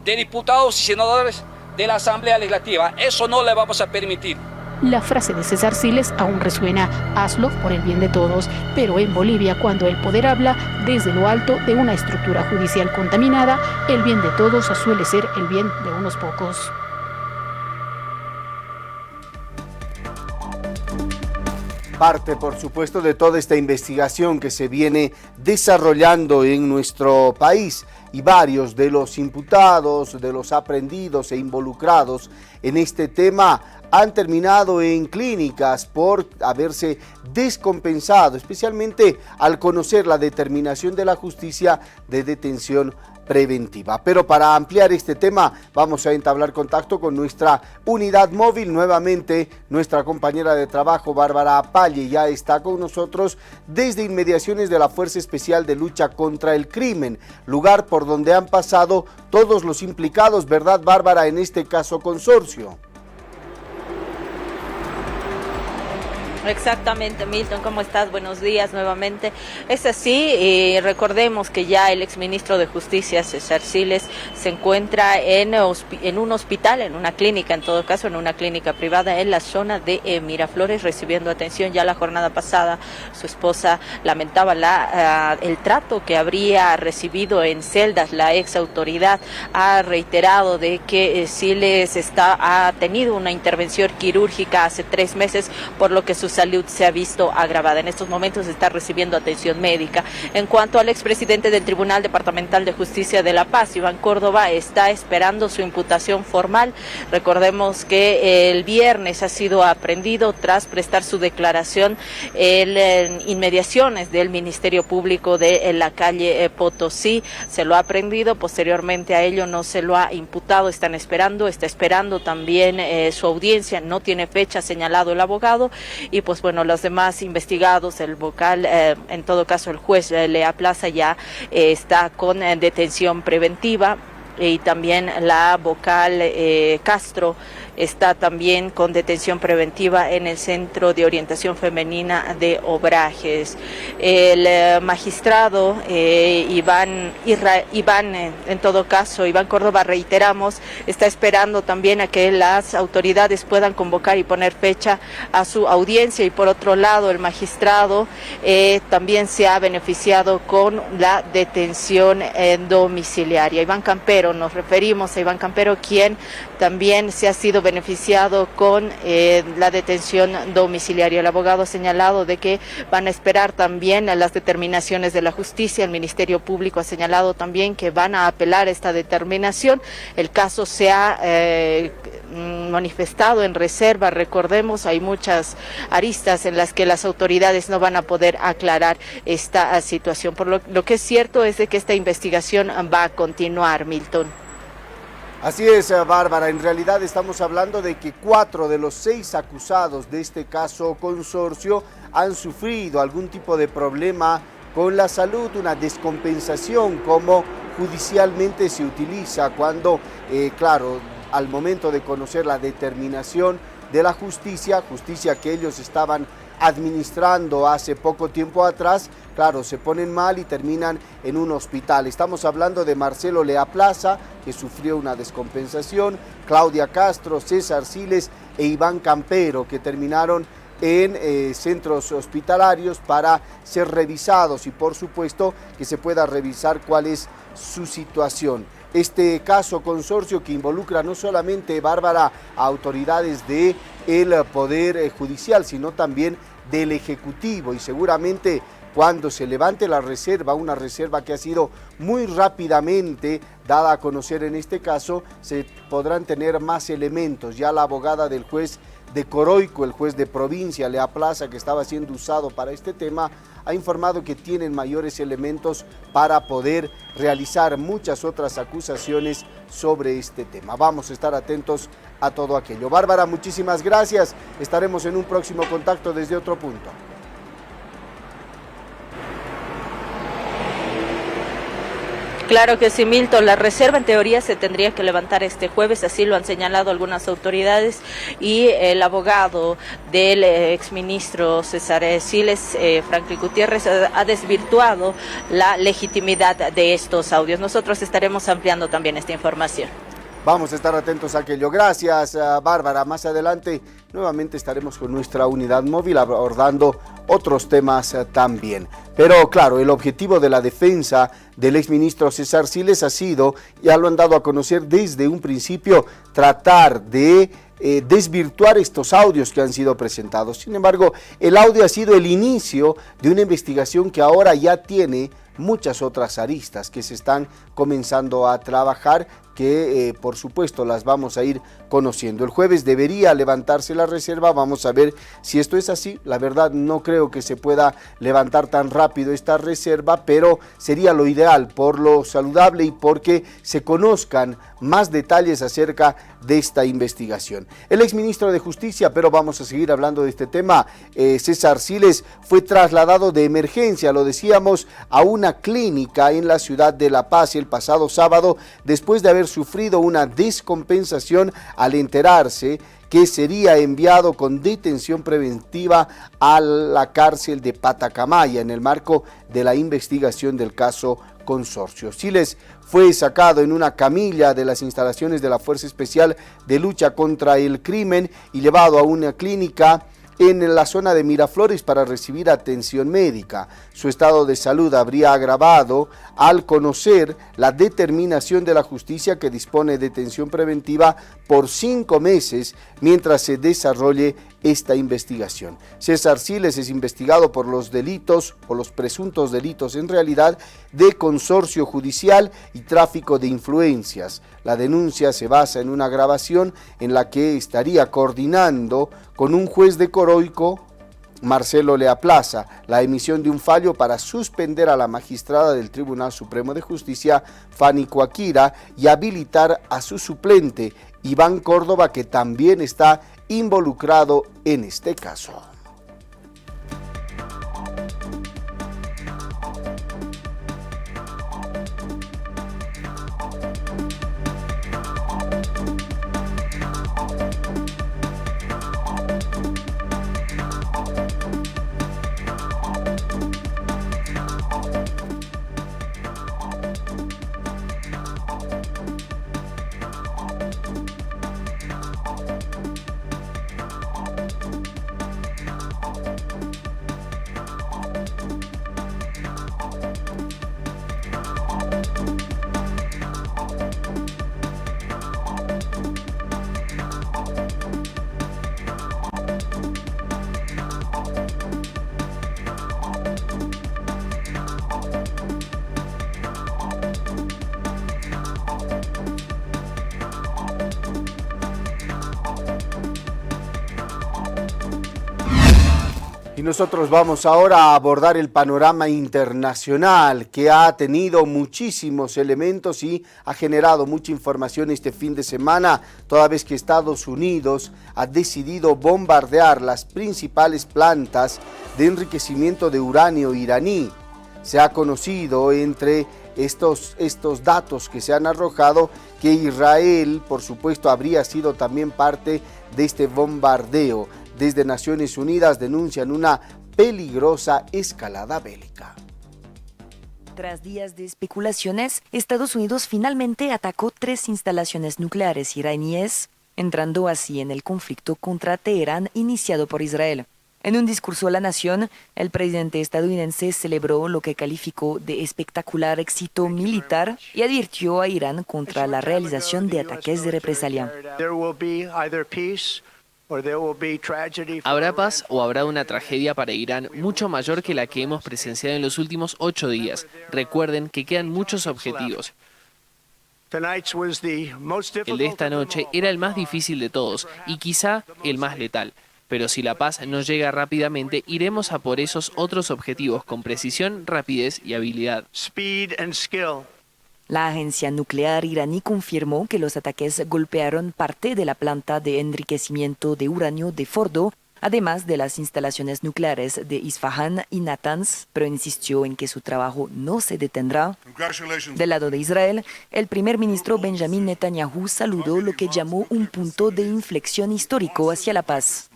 de diputados y senadores de la Asamblea Legislativa. Eso no le vamos a permitir. La frase de César Siles aún resuena: hazlo por el bien de todos. Pero en Bolivia, cuando el poder habla desde lo alto de una estructura judicial contaminada, el bien de todos suele ser el bien de unos pocos. Parte, por supuesto, de toda esta investigación que se viene desarrollando en nuestro país, y varios de los imputados, de los aprehendidos e involucrados en este tema han terminado en clínicas por haberse descompensado, especialmente al conocer la determinación de la justicia de detención preventiva. Pero para ampliar este tema vamos a entablar contacto con nuestra unidad móvil. Nuevamente nuestra compañera de trabajo Bárbara Palle ya está con nosotros desde inmediaciones de la Fuerza Especial de Lucha contra el Crimen, lugar por donde han pasado todos los implicados, ¿verdad, Bárbara, en este caso consorcio? Exactamente, Milton, ¿cómo estás? Buenos días nuevamente. Es así, recordemos que ya el exministro de Justicia, César Siles, se encuentra en un hospital, en una clínica, en todo caso, en una clínica privada en la zona de Miraflores, recibiendo atención. Ya la jornada pasada, su esposa lamentaba el trato que habría recibido en celdas. La ex autoridad ha reiterado de que Siles ha tenido una intervención quirúrgica hace 3 meses, por lo que su salud se ha visto agravada. En estos momentos está recibiendo atención médica. En cuanto al expresidente del Tribunal Departamental de Justicia de La Paz, Iván Córdoba, está esperando su imputación formal. Recordemos que el viernes ha sido aprehendido tras prestar su declaración en inmediaciones del Ministerio Público de la calle Potosí. Se lo ha aprehendido, posteriormente a ello no se lo ha imputado. Está esperando también su audiencia. No tiene fecha señalado el abogado. Y pues bueno, los demás investigados, el vocal, en todo caso el juez Lea Plaza ya está con detención preventiva, y también la vocal Castro está también con detención preventiva en el Centro de Orientación Femenina de Obrajes. El magistrado Iván, en todo caso, Iván Córdoba, reiteramos, está esperando también a que las autoridades puedan convocar y poner fecha a su audiencia. Y por otro lado, el magistrado también se ha beneficiado con la detención domiciliaria. Iván Campero, nos referimos a Iván Campero, quien también se ha sido beneficiado con la detención domiciliaria. El abogado ha señalado de que van a esperar también a las determinaciones de la justicia. El Ministerio Público ha señalado también que van a apelar a esta determinación. El caso se ha manifestado en reserva. Recordemos, hay muchas aristas en las que las autoridades no van a poder aclarar esta situación. Por lo que es cierto es de que esta investigación va a continuar, Milton. Así es, Bárbara. En realidad estamos hablando de que 4 de los 6 acusados de este caso consorcio han sufrido algún tipo de problema con la salud, una descompensación, como judicialmente se utiliza cuando, claro, al momento de conocer la determinación de la justicia que ellos estaban administrando hace poco tiempo atrás, claro, se ponen mal y terminan en un hospital. Estamos hablando de Marcelo Lea Plaza, que sufrió una descompensación, Claudia Castro, César Siles e Iván Campero, que terminaron en centros hospitalarios para ser revisados y por supuesto que se pueda revisar cuál es su situación. Este caso consorcio que involucra no solamente, Bárbara, a autoridades del Poder Judicial, sino también del Ejecutivo, y seguramente cuando se levante la reserva, una reserva que ha sido muy rápidamente dada a conocer en este caso, se podrán tener más elementos. Ya la abogada del juez de Coroico, el juez de provincia, Lea Plaza, que estaba siendo usado para este tema, ha informado que tienen mayores elementos para poder realizar muchas otras acusaciones sobre este tema. Vamos a estar atentos a todo aquello. Bárbara, muchísimas gracias. Estaremos en un próximo contacto desde otro punto. Claro que sí, Milton. La reserva en teoría se tendría que levantar este jueves, así lo han señalado algunas autoridades, y el abogado del exministro César Siles, Franklin Gutiérrez, ha desvirtuado la legitimidad de estos audios. Nosotros estaremos ampliando también esta información. Vamos a estar atentos a aquello. Gracias, Bárbara. Más adelante nuevamente estaremos con nuestra unidad móvil abordando otros temas también. Pero claro, el objetivo de la defensa del exministro César Siles ha sido, ya lo han dado a conocer desde un principio, tratar de desvirtuar estos audios que han sido presentados. Sin embargo, el audio ha sido el inicio de una investigación que ahora ya tiene muchas otras aristas que se están comenzando a trabajar, que por supuesto las vamos a ir conociendo. El jueves debería levantarse la reserva, vamos a ver si esto es así. La verdad no creo que se pueda levantar tan rápido esta reserva, pero sería lo ideal por lo saludable y porque se conozcan más detalles acerca de esta investigación. El exministro de Justicia, pero vamos a seguir hablando de este tema, César Siles, fue trasladado de emergencia, lo decíamos, a una clínica en la ciudad de La Paz el pasado sábado, después de haber sufrido una descompensación al enterarse que sería enviado con detención preventiva a la cárcel de Patacamaya en el marco de la investigación del caso Consorcio. Siles fue sacado en una camilla de las instalaciones de la Fuerza Especial de Lucha contra el Crimen y llevado a una clínica en la zona de Miraflores para recibir atención médica. Su estado de salud habría agravado al conocer la determinación de la justicia que dispone de detención preventiva por 5 meses mientras se desarrolle esta investigación. César Siles es investigado por los delitos, o los presuntos delitos en realidad, de consorcio judicial y tráfico de influencias. La denuncia se basa en una grabación en la que estaría coordinando con un juez de Coroico, Marcelo Leaplaza, la emisión de un fallo para suspender a la magistrada del Tribunal Supremo de Justicia, Fanny Coaquira, y habilitar a su suplente, Iván Córdoba, que también está involucrado en este caso. Y nosotros vamos ahora a abordar el panorama internacional, que ha tenido muchísimos elementos y ha generado mucha información este fin de semana, toda vez que Estados Unidos ha decidido bombardear las principales plantas de enriquecimiento de uranio iraní. Se ha conocido entre estos datos que se han arrojado que Israel, por supuesto, habría sido también parte de este bombardeo. Desde Naciones Unidas denuncian una peligrosa escalada bélica. Tras días de especulaciones, Estados Unidos finalmente atacó 3 instalaciones nucleares iraníes, entrando así en el conflicto contra Teherán iniciado por Israel. En un discurso a la nación, el presidente estadounidense celebró lo que calificó de espectacular éxito militar y advirtió a Irán contra la realización de ataques de represalia. Habrá paz o habrá una tragedia para Irán mucho mayor que la que hemos presenciado en los últimos 8 días. Recuerden que quedan muchos objetivos. El de esta noche era el más difícil de todos y quizá el más letal. Pero si la paz no llega rápidamente, iremos a por esos otros objetivos con precisión, rapidez y habilidad. La agencia nuclear iraní confirmó que los ataques golpearon parte de la planta de enriquecimiento de uranio de Fordo, además de las instalaciones nucleares de Isfahan y Natanz, pero insistió en que su trabajo no se detendrá. Del lado de Israel, el primer ministro Benjamin Netanyahu saludó lo que llamó un punto de inflexión histórico hacia la paz.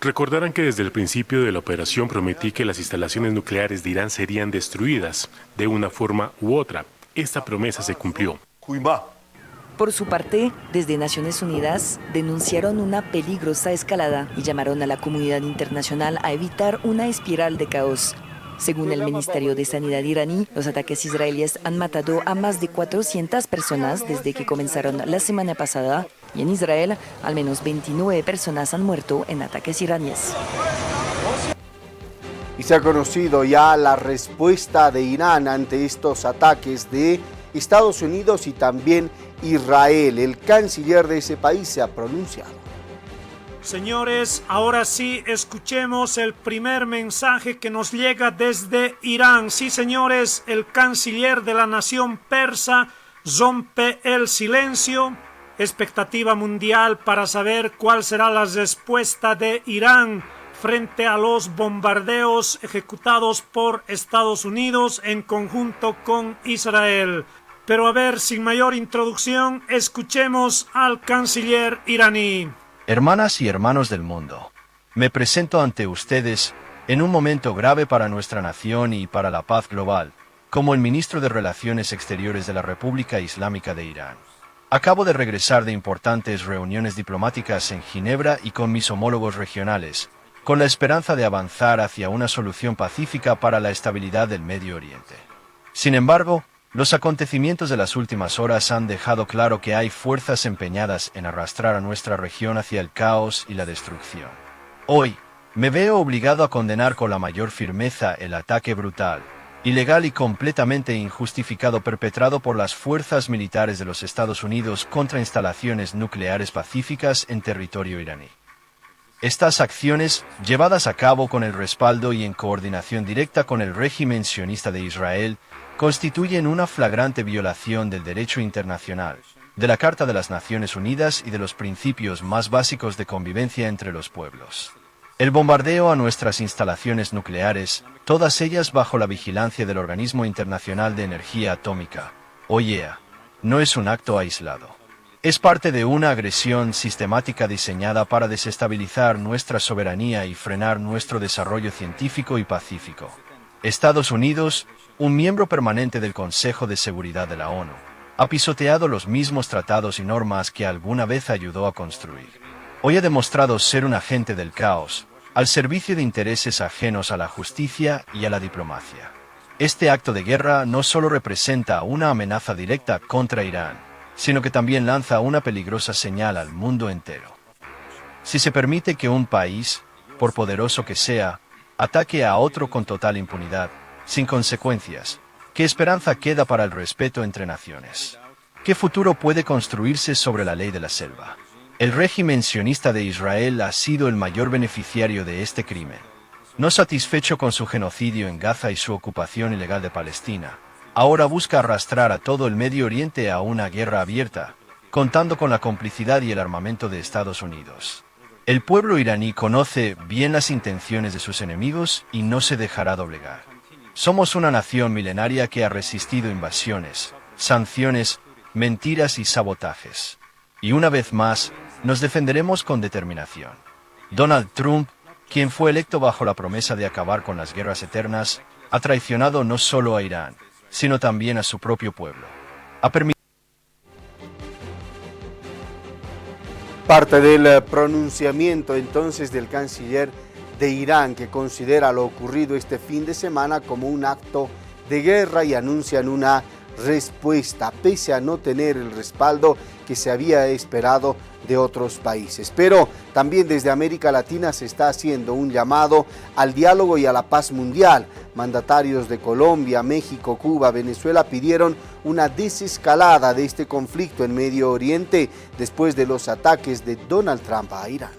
Recordarán que desde el principio de la operación prometí que las instalaciones nucleares de Irán serían destruidas de una forma u otra. Esta promesa se cumplió. Por su parte, desde Naciones Unidas denunciaron una peligrosa escalada y llamaron a la comunidad internacional a evitar una espiral de caos. Según el Ministerio de Sanidad iraní, los ataques israelíes han matado a más de 400 personas desde que comenzaron la semana pasada, y en Israel, al menos 29 personas han muerto en ataques iraníes. Y se ha conocido ya la respuesta de Irán ante estos ataques de Estados Unidos y también Israel. El canciller de ese país se ha pronunciado. Señores, ahora sí escuchemos el primer mensaje que nos llega desde Irán. Sí, señores, el canciller de la nación persa rompe el silencio. Expectativa mundial para saber cuál será la respuesta de Irán frente a los bombardeos ejecutados por Estados Unidos en conjunto con Israel. Pero a ver, sin mayor introducción, escuchemos al canciller iraní. Hermanas y hermanos del mundo, me presento ante ustedes en un momento grave para nuestra nación y para la paz global, como el ministro de Relaciones Exteriores de la República Islámica de Irán. Acabo de regresar de importantes reuniones diplomáticas en Ginebra y con mis homólogos regionales, con la esperanza de avanzar hacia una solución pacífica para la estabilidad del Medio Oriente. Sin embargo, los acontecimientos de las últimas horas han dejado claro que hay fuerzas empeñadas en arrastrar a nuestra región hacia el caos y la destrucción. Hoy, me veo obligado a condenar con la mayor firmeza el ataque brutal, ilegal y completamente injustificado perpetrado por las fuerzas militares de los Estados Unidos contra instalaciones nucleares pacíficas en territorio iraní. Estas acciones, llevadas a cabo con el respaldo y en coordinación directa con el régimen sionista de Israel, constituyen una flagrante violación del derecho internacional, de la Carta de las Naciones Unidas y de los principios más básicos de convivencia entre los pueblos. El bombardeo a nuestras instalaciones nucleares, todas ellas bajo la vigilancia del Organismo Internacional de Energía Atómica, OIEA, no es un acto aislado. Es parte de una agresión sistemática diseñada para desestabilizar nuestra soberanía y frenar nuestro desarrollo científico y pacífico. Estados Unidos, un miembro permanente del Consejo de Seguridad de la ONU, ha pisoteado los mismos tratados y normas que alguna vez ayudó a construir. Hoy ha demostrado ser un agente del caos, al servicio de intereses ajenos a la justicia y a la diplomacia. Este acto de guerra no solo representa una amenaza directa contra Irán, sino que también lanza una peligrosa señal al mundo entero. Si se permite que un país, por poderoso que sea, ataque a otro con total impunidad, sin consecuencias, ¿qué esperanza queda para el respeto entre naciones? ¿Qué futuro puede construirse sobre la ley de la selva? El régimen sionista de Israel ha sido el mayor beneficiario de este crimen. No satisfecho con su genocidio en Gaza y su ocupación ilegal de Palestina, ahora busca arrastrar a todo el Medio Oriente a una guerra abierta, contando con la complicidad y el armamento de Estados Unidos. El pueblo iraní conoce bien las intenciones de sus enemigos y no se dejará doblegar. Somos una nación milenaria que ha resistido invasiones, sanciones, mentiras y sabotajes. Y una vez más, nos defenderemos con determinación. Donald Trump, quien fue electo bajo la promesa de acabar con las guerras eternas, ha traicionado no solo a Irán, sino también a su propio pueblo. Parte del pronunciamiento entonces del canciller de Irán, que considera lo ocurrido este fin de semana como un acto de guerra y anuncian una respuesta, pese a no tener el respaldo que se había esperado de otros países. Pero también desde América Latina se está haciendo un llamado al diálogo y a la paz mundial. Mandatarios de Colombia, México, Cuba, Venezuela pidieron una desescalada de este conflicto en Medio Oriente después de los ataques de Donald Trump a Irán.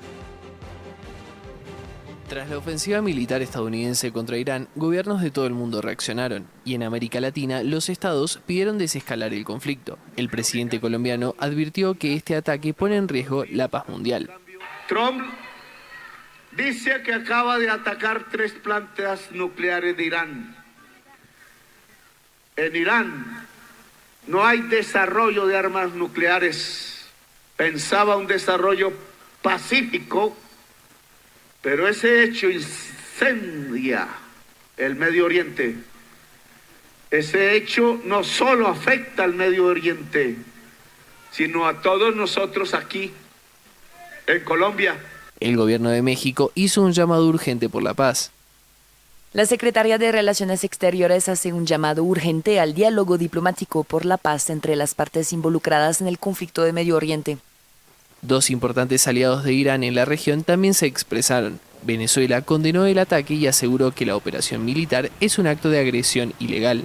Tras la ofensiva militar estadounidense contra Irán, gobiernos de todo el mundo reaccionaron, y en América Latina los estados pidieron desescalar el conflicto. El presidente colombiano advirtió que este ataque pone en riesgo la paz mundial. Trump dice que acaba de atacar 3 plantas nucleares de Irán. En Irán no hay desarrollo de armas nucleares. Pensaba un desarrollo pacífico, pero ese hecho incendia el Medio Oriente. Ese hecho no solo afecta al Medio Oriente, sino a todos nosotros aquí, en Colombia. El gobierno de México hizo un llamado urgente por la paz. La Secretaría de Relaciones Exteriores hace un llamado urgente al diálogo diplomático por la paz entre las partes involucradas en el conflicto de Medio Oriente. 2 importantes aliados de Irán en la región también se expresaron. Venezuela condenó el ataque y aseguró que la operación militar es un acto de agresión ilegal.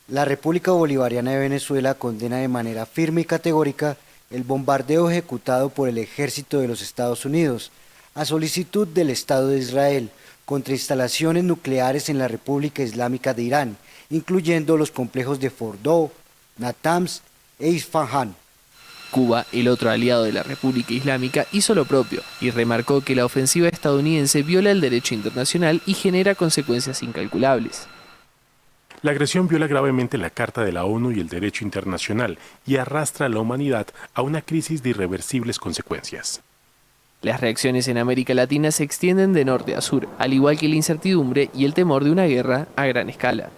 La República Bolivariana de Venezuela condena de manera firme y categórica el bombardeo ejecutado por el ejército de los Estados Unidos, a solicitud del Estado de Israel, contra instalaciones nucleares en la República Islámica de Irán, incluyendo los complejos de Fordow, Natanz e Isfahan. Cuba, el otro aliado de la República Islámica, hizo lo propio y remarcó que la ofensiva estadounidense viola el derecho internacional y genera consecuencias incalculables. La agresión viola gravemente la Carta de la ONU y el derecho internacional y arrastra a la humanidad a una crisis de irreversibles consecuencias. Las reacciones en América Latina se extienden de norte a sur, al igual que la incertidumbre y el temor de una guerra a gran escala.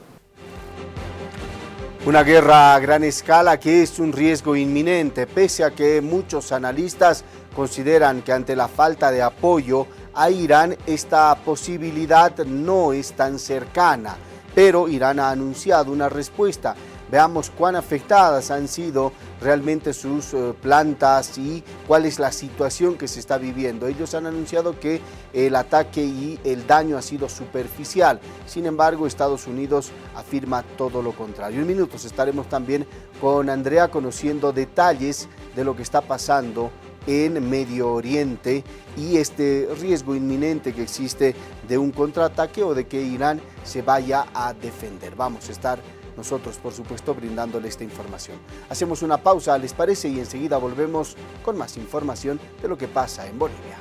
Una guerra a gran escala que es un riesgo inminente, pese a que muchos analistas consideran que ante la falta de apoyo a Irán, esta posibilidad no es tan cercana. Pero Irán ha anunciado una respuesta. Veamos cuán afectadas han sido realmente sus plantas y cuál es la situación que se está viviendo. Ellos han anunciado que el ataque y el daño ha sido superficial. Sin embargo, Estados Unidos afirma todo lo contrario. En minutos estaremos también con Andrea conociendo detalles de lo que está pasando en Medio Oriente y este riesgo inminente que existe de un contraataque o de que Irán se vaya a defender. Vamos a estar nosotros, por supuesto, brindándole esta información. Hacemos una pausa, ¿les parece? Y enseguida volvemos con más información de lo que pasa en Bolivia.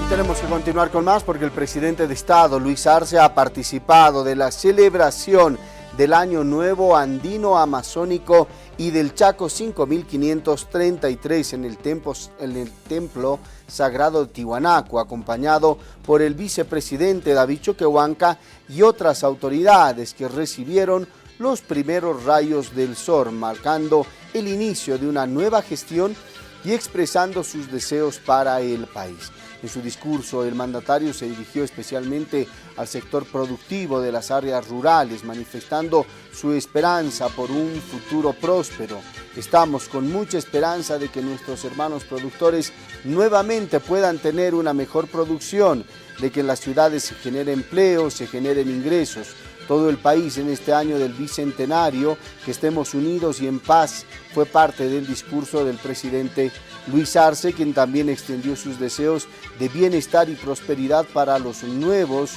Y tenemos que continuar con más porque el presidente de Estado, Luis Arce, ha participado de la celebración del Año Nuevo Andino Amazónico y del Chaco 5533 en el Templo Sagrado de Tiwanaku, acompañado por el vicepresidente David Choquehuanca y otras autoridades que recibieron los primeros rayos del sol, marcando el inicio de una nueva gestión y expresando sus deseos para el país. En su discurso, el mandatario se dirigió especialmente al sector productivo de las áreas rurales, manifestando su esperanza por un futuro próspero. Estamos con mucha esperanza de que nuestros hermanos productores nuevamente puedan tener una mejor producción, de que en las ciudades se genere empleo, se generen ingresos. Todo el país en este año del Bicentenario, que estemos unidos y en paz, fue parte del discurso del presidente Luis Arce, quien también extendió sus deseos de bienestar y prosperidad para los 9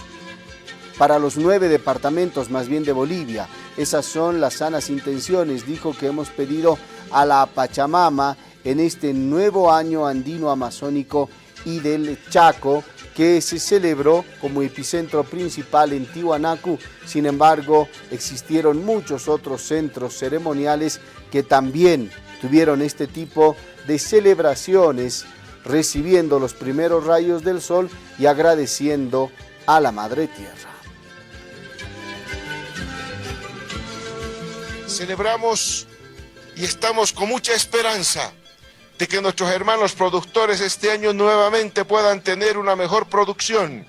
departamentos más bien de Bolivia. Esas son las sanas intenciones, dijo, que hemos pedido a la Pachamama en este nuevo año andino amazónico y del Chaco, que se celebró como epicentro principal en Tiwanaku. Sin embargo, existieron muchos otros centros ceremoniales que también tuvieron este tipo de celebraciones, recibiendo los primeros rayos del sol y agradeciendo a la Madre Tierra. Celebramos y estamos con mucha esperanza de que nuestros hermanos productores este año nuevamente puedan tener una mejor producción,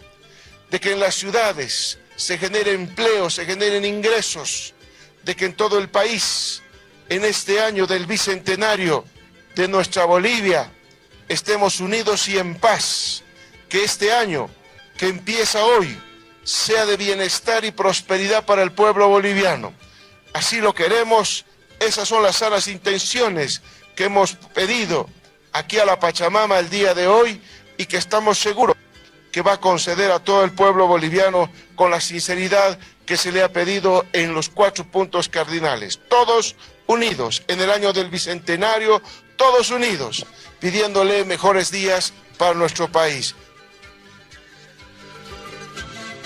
de que en las ciudades se genere empleo, se generen ingresos, de que en todo el país, en este año del Bicentenario de nuestra Bolivia, estemos unidos y en paz, que este año que empieza hoy sea de bienestar y prosperidad para el pueblo boliviano. Así lo queremos, esas son las sanas intenciones que hemos pedido aquí a la Pachamama el día de hoy y que estamos seguros que va a conceder a todo el pueblo boliviano con la sinceridad que se le ha pedido en los 4 puntos cardinales. Todos unidos en el año del Bicentenario, todos unidos, pidiéndole mejores días para nuestro país.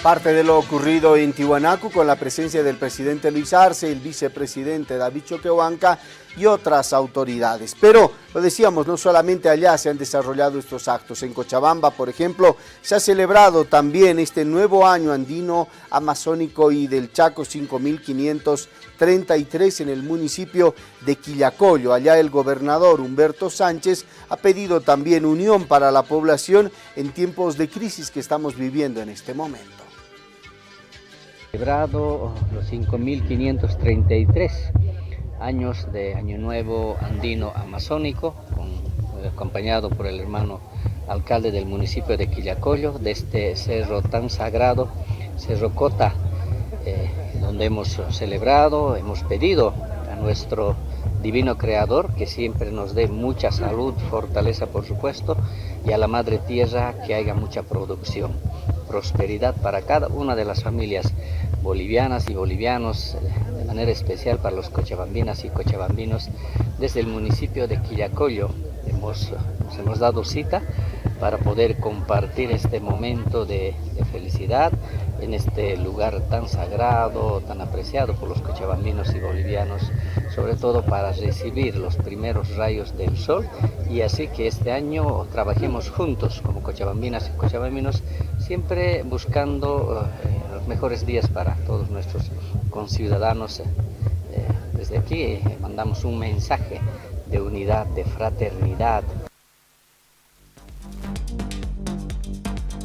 Parte de lo ocurrido en Tiwanaku con la presencia del presidente Luis Arce, el vicepresidente David Choquehuanca y otras autoridades. Pero, lo decíamos, no solamente allá se han desarrollado estos actos. En Cochabamba, por ejemplo, se ha celebrado también este nuevo año andino amazónico y del Chaco 5533 en el municipio de Quillacollo. Allá el gobernador Humberto Sánchez ha pedido también unión para la población en tiempos de crisis que estamos viviendo en este momento. Celebrado los 5533 años de Año Nuevo Andino Amazónico, acompañado por el hermano alcalde del municipio de Quillacollo, de este cerro tan sagrado, Cerro Cota, donde hemos celebrado, hemos pedido a nuestro divino Creador que siempre nos dé mucha salud, fortaleza por supuesto, y a la Madre Tierra que haya mucha producción, prosperidad para cada una de las familias bolivianas y bolivianos, de manera especial para los cochabambinas y cochabambinos. Desde el municipio de Quillacollo nos hemos dado cita para poder compartir este momento de felicidad en este lugar tan sagrado, tan apreciado por los cochabambinos y bolivianos, sobre todo para recibir los primeros rayos del sol, y así que este año trabajemos juntos como cochabambinas y cochabambinos, siempre buscando los mejores días para todos nuestros conciudadanos. Desde aquí mandamos un mensaje de unidad, de fraternidad.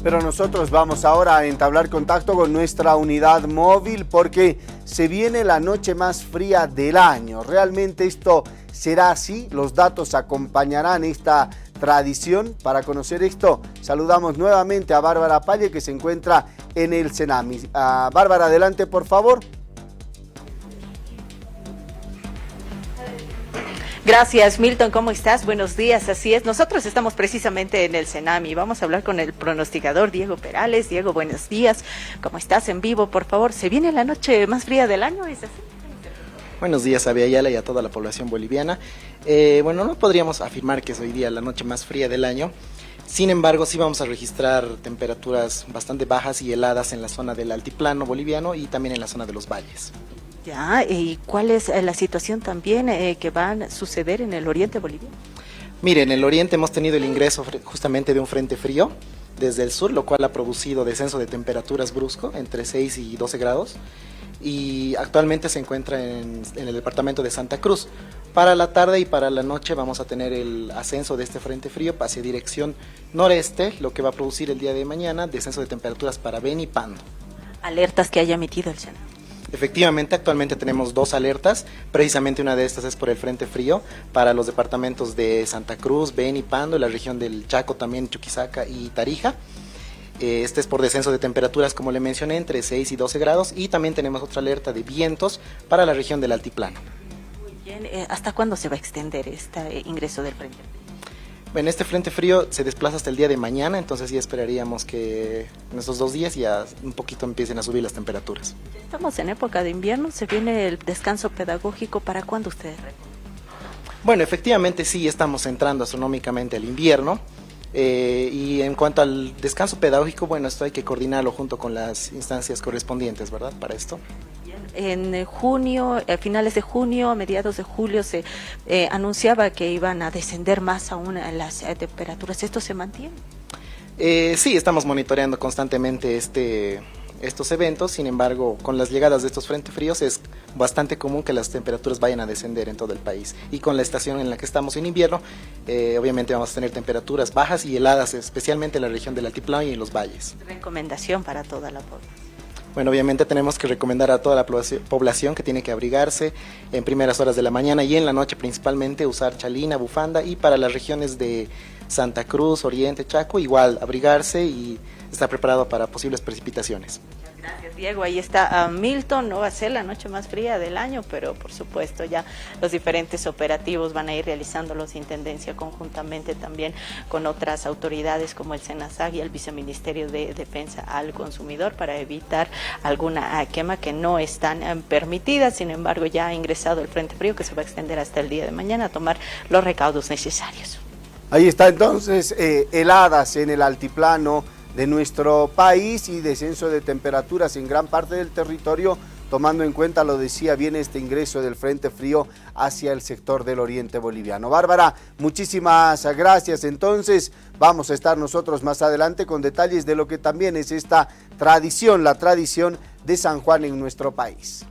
Pero nosotros vamos ahora a entablar contacto con nuestra unidad móvil porque se viene la noche más fría del año. ¿Realmente esto será así? ¿Los datos acompañarán esta tradición? Para conocer esto, saludamos nuevamente a Bárbara Palle, que se encuentra en el Senami. Bárbara, adelante por favor. Gracias, Milton. ¿Cómo estás? Buenos días. Así es. Nosotros estamos precisamente en el Senami. Vamos a hablar con el pronosticador Diego Perales. Diego, buenos días. ¿Cómo estás? En vivo, por favor. ¿Se viene la noche más fría del año? ¿Es así? Buenos días a Aviala y a toda la población boliviana. Bueno, no podríamos afirmar que es hoy día la noche más fría del año. Sin embargo, sí vamos a registrar temperaturas bastante bajas y heladas en la zona del altiplano boliviano y también en la zona de los valles. Ya, ¿y cuál es la situación también que va a suceder en el oriente boliviano? Mire, en el oriente hemos tenido el ingreso justamente de un frente frío desde el sur, lo cual ha producido descenso de temperaturas brusco entre 6 y 12 grados. Y actualmente se encuentra en el departamento de Santa Cruz. Para la tarde y para la noche vamos a tener el ascenso de este frente frío hacia dirección noreste, lo que va a producir el día de mañana descenso de temperaturas para Beni y Pando. Alertas que haya emitido el Senado. Efectivamente, actualmente tenemos 2 alertas, precisamente una de estas es por el frente frío para los departamentos de Santa Cruz, Beni, Pando, la región del Chaco también, Chuquisaca y Tarija. Este es por descenso de temperaturas, como le mencioné, entre 6 y 12 grados, y también tenemos otra alerta de vientos para la región del altiplano. Muy bien, ¿hasta cuándo se va a extender este ingreso del frente? Bueno, este frente frío se desplaza hasta el día de mañana, entonces ya esperaríamos que en estos 2 días ya un poquito empiecen a subir las temperaturas. Estamos en época de invierno, se viene el descanso pedagógico. ¿Para cuándo ustedes recuerdan? Bueno, efectivamente sí estamos entrando astronómicamente al invierno. Y en cuanto al descanso pedagógico, bueno, esto hay que coordinarlo junto con las instancias correspondientes, ¿verdad? Para esto. En junio, a finales de junio, a mediados de julio, se anunciaba que iban a descender más aún las temperaturas. ¿Esto se mantiene? Sí, estamos monitoreando constantemente estos eventos. Sin embargo, con las llegadas de estos frentes fríos es bastante común que las temperaturas vayan a descender en todo el país. Y con la estación en la que estamos en invierno, obviamente vamos a tener temperaturas bajas y heladas, especialmente en la región del altiplano y en los valles. Recomendación para toda la población. Bueno, obviamente tenemos que recomendar a toda la población que tiene que abrigarse en primeras horas de la mañana y en la noche principalmente, usar chalina, bufanda, y para las regiones de Santa Cruz, Oriente, Chaco, igual abrigarse y estar preparado para posibles precipitaciones. Gracias, Diego. Ahí está Milton. No va a ser la noche más fría del año, pero por supuesto ya los diferentes operativos van a ir realizándolos en tendencia conjuntamente también con otras autoridades como el SENASAG y el Viceministerio de Defensa al Consumidor para evitar alguna quema que no están permitidas. Sin embargo, ya ha ingresado el frente frío que se va a extender hasta el día de mañana a tomar los recaudos necesarios. Ahí está entonces heladas en el altiplano de nuestro país y descenso de temperaturas en gran parte del territorio, tomando en cuenta, lo decía bien, este ingreso del frente frío hacia el sector del oriente boliviano. Bárbara, muchísimas gracias. Entonces vamos a estar nosotros más adelante con detalles de lo que también es esta tradición, la tradición de San Juan en nuestro país.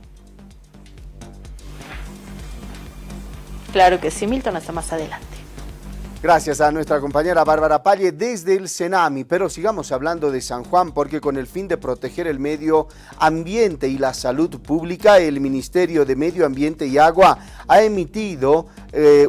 Claro que sí, Milton, hasta más adelante. Gracias a nuestra compañera Bárbara Palle desde el Senami, pero sigamos hablando de San Juan porque con el fin de proteger el medio ambiente y la salud pública, el Ministerio de Medio Ambiente y Agua ha emitido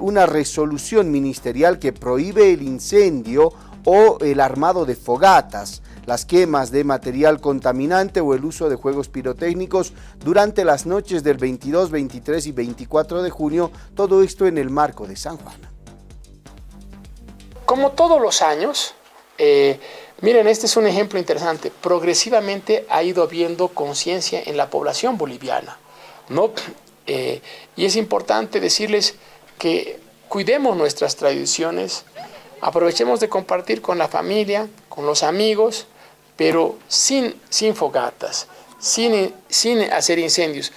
una resolución ministerial que prohíbe el incendio o el armado de fogatas. las quemas de material contaminante o el uso de juegos pirotécnicos durante las noches del 22, 23 y 24 de junio, todo esto en el marco de San Juan. Como todos los años, miren, este es un ejemplo interesante. Progresivamente ha ido habiendo conciencia en la población boliviana, ¿no? Y es importante decirles que cuidemos nuestras tradiciones, aprovechemos de compartir con la familia, con los amigos, pero sin fogatas, sin hacer incendios.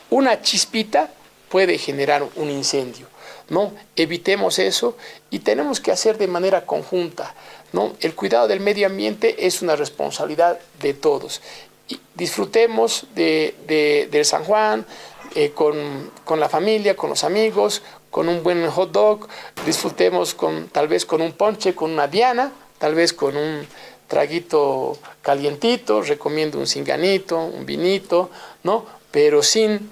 Una chispita puede generar un incendio, ¿no? Evitemos eso y tenemos que hacer de manera conjunta, ¿no? El cuidado del medio ambiente es una responsabilidad de todos. Y disfrutemos del San Juan, con la familia, con los amigos, con un buen hot dog, disfrutemos tal vez con un ponche, con una diana, tal vez con un traguito calientito, recomiendo un cinganito, un vinito, ¿no? Pero sin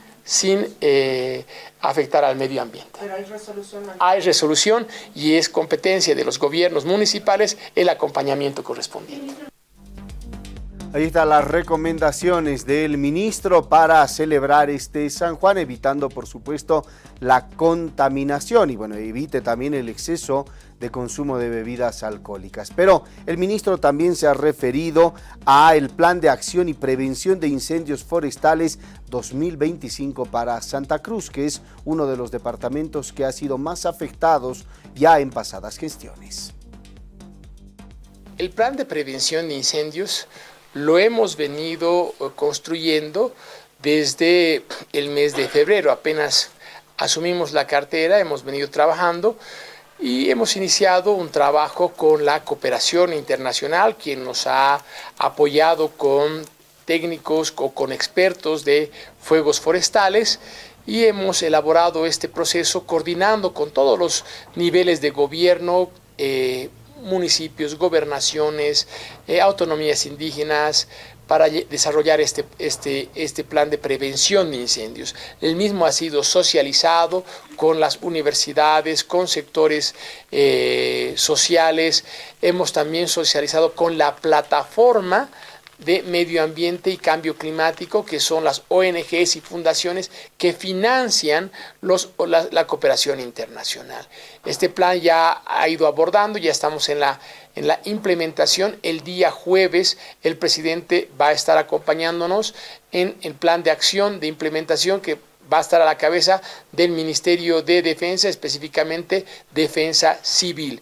afectar al medio ambiente. Pero hay resolución. Hay resolución y es competencia de los gobiernos municipales el acompañamiento correspondiente. Ahí están las recomendaciones del ministro para celebrar este San Juan, evitando por supuesto la contaminación y bueno, evite también el exceso de consumo de bebidas alcohólicas. Pero el ministro también se ha referido al Plan de Acción y Prevención de Incendios Forestales 2025 para Santa Cruz, que es uno de los departamentos que ha sido más afectados ya en pasadas gestiones. El Plan de Prevención de Incendios lo hemos venido construyendo desde el mes de febrero. Apenas asumimos la cartera, hemos venido trabajando y hemos iniciado un trabajo con la cooperación internacional, quien nos ha apoyado con técnicos o con expertos de fuegos forestales, y hemos elaborado este proceso coordinando con todos los niveles de gobierno, municipios, gobernaciones, autonomías indígenas, para desarrollar este plan de prevención de incendios. El mismo ha sido socializado con las universidades, con sectores sociales. Hemos también socializado con la plataforma de medio ambiente y cambio climático, que son las ONGs y fundaciones que financian la cooperación internacional. Este plan ya ha ido abordando, ya estamos en la implementación. El día jueves el presidente va a estar acompañándonos en el plan de acción de implementación que va a estar a la cabeza del Ministerio de Defensa, específicamente Defensa Civil.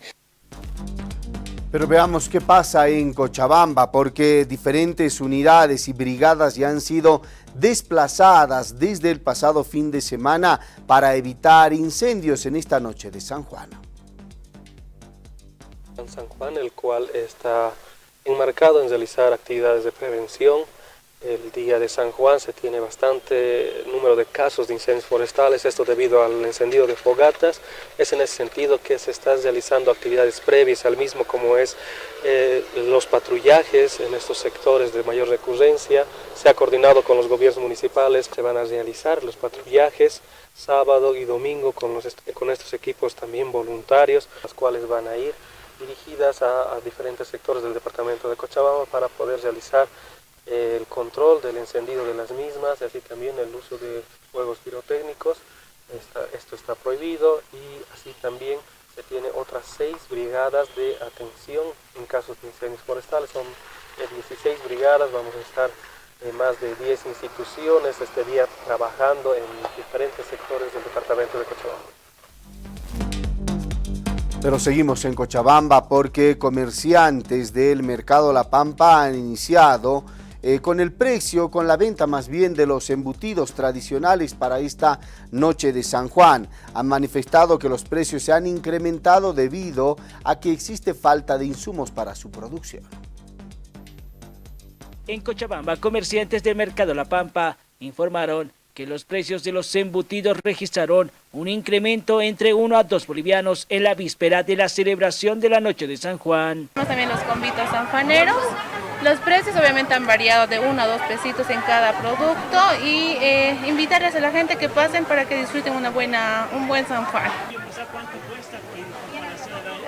Pero veamos qué pasa en Cochabamba, porque diferentes unidades y brigadas ya han sido desplazadas desde el pasado fin de semana para evitar incendios en esta noche de San Juan. San Juan, el cual está enmarcado en realizar actividades de prevención. El día de San Juan se tiene bastante número de casos de incendios forestales, esto debido al encendido de fogatas. Es en ese sentido que se están realizando actividades previas al mismo, como es los patrullajes en estos sectores de mayor recurrencia. Se ha coordinado con los gobiernos municipales, se van a realizar los patrullajes sábado y domingo con estos equipos también voluntarios, los cuales van a ir dirigidas a diferentes sectores del departamento de Cochabamba para poder realizar el control del encendido de las mismas, y así también el uso de fuegos pirotécnicos. Esto está prohibido, y así también se tiene otras 6 brigadas de atención en casos de incendios forestales. Son 16 brigadas, vamos a estar más de 10 instituciones este día trabajando en diferentes sectores del departamento de Cochabamba. Pero seguimos en Cochabamba porque comerciantes del Mercado La Pampa han iniciado con la venta más bien de los embutidos tradicionales para esta noche de San Juan. Han manifestado que los precios se han incrementado debido a que existe falta de insumos para su producción. En Cochabamba, comerciantes del Mercado La Pampa informaron que los precios de los embutidos registraron un incremento entre 1 a 2 bolivianos en la víspera de la celebración de la noche de San Juan. También los convitos sanjuaneros. Los precios obviamente han variado de 1 a 2 pesitos en cada producto, y invitarles a la gente que pasen para que disfruten un buen San Juan.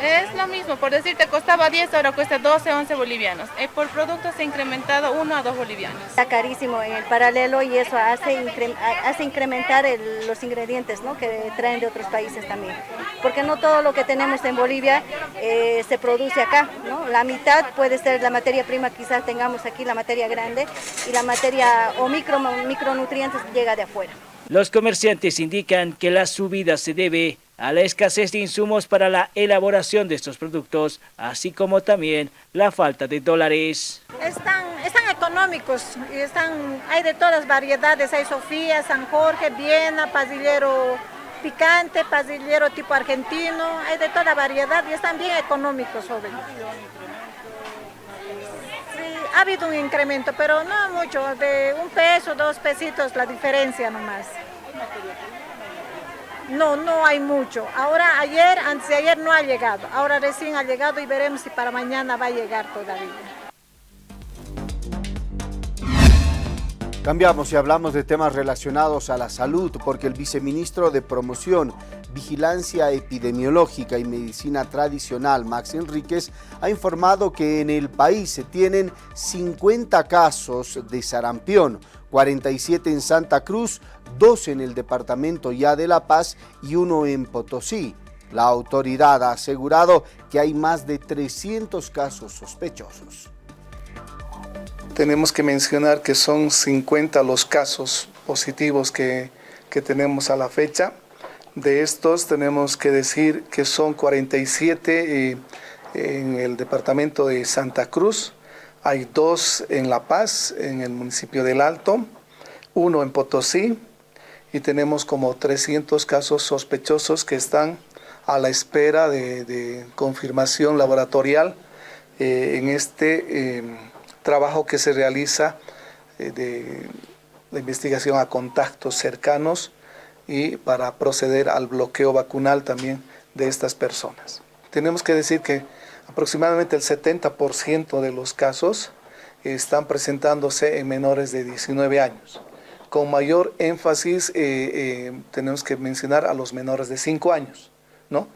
Es lo mismo, por decirte, costaba 10, ahora cuesta 12, 11 bolivianos. Por producto se ha incrementado 1 a 2 bolivianos. Está carísimo en el paralelo y eso hace incrementar los ingredientes, ¿no?, que traen de otros países también. Porque no todo lo que tenemos en Bolivia se produce acá, ¿no? La mitad puede ser la materia prima, quizás tengamos aquí la materia grande y la materia o micronutrientes llega de afuera. Los comerciantes indican que la subida se debe a la escasez de insumos para la elaboración de estos productos, así como también la falta de dólares. Están económicos, hay de todas variedades, hay Sofía, San Jorge, Viena, pasillero picante, pasillero tipo argentino, hay de toda variedad y están bien económicos, joven. Sí, ha habido un incremento, pero no mucho, de 1 peso, 2 pesitos la diferencia nomás. No hay mucho. Ahora, antes de ayer no ha llegado. Ahora recién ha llegado y veremos si para mañana va a llegar todavía. Cambiamos y hablamos de temas relacionados a la salud, porque el viceministro de Promoción, Vigilancia Epidemiológica y Medicina Tradicional, Max Enríquez, ha informado que en el país se tienen 50 casos de sarampión, 47 en Santa Cruz, 2 en el departamento ya de La Paz y 1 en Potosí. La autoridad ha asegurado que hay más de 300 casos sospechosos. Tenemos que mencionar que son 50 los casos positivos que tenemos a la fecha. De estos tenemos que decir que son 47 en el departamento de Santa Cruz, hay 2 en La Paz, en el municipio del Alto, 1 en Potosí, y tenemos como 300 casos sospechosos que están a la espera de confirmación laboratorial en este trabajo que se realiza de la investigación a contactos cercanos y para proceder al bloqueo vacunal también de estas personas. Tenemos que decir que aproximadamente el 70% de los casos están presentándose en menores de 19 años. Con mayor énfasis tenemos que mencionar a los menores de 5 años, ¿no?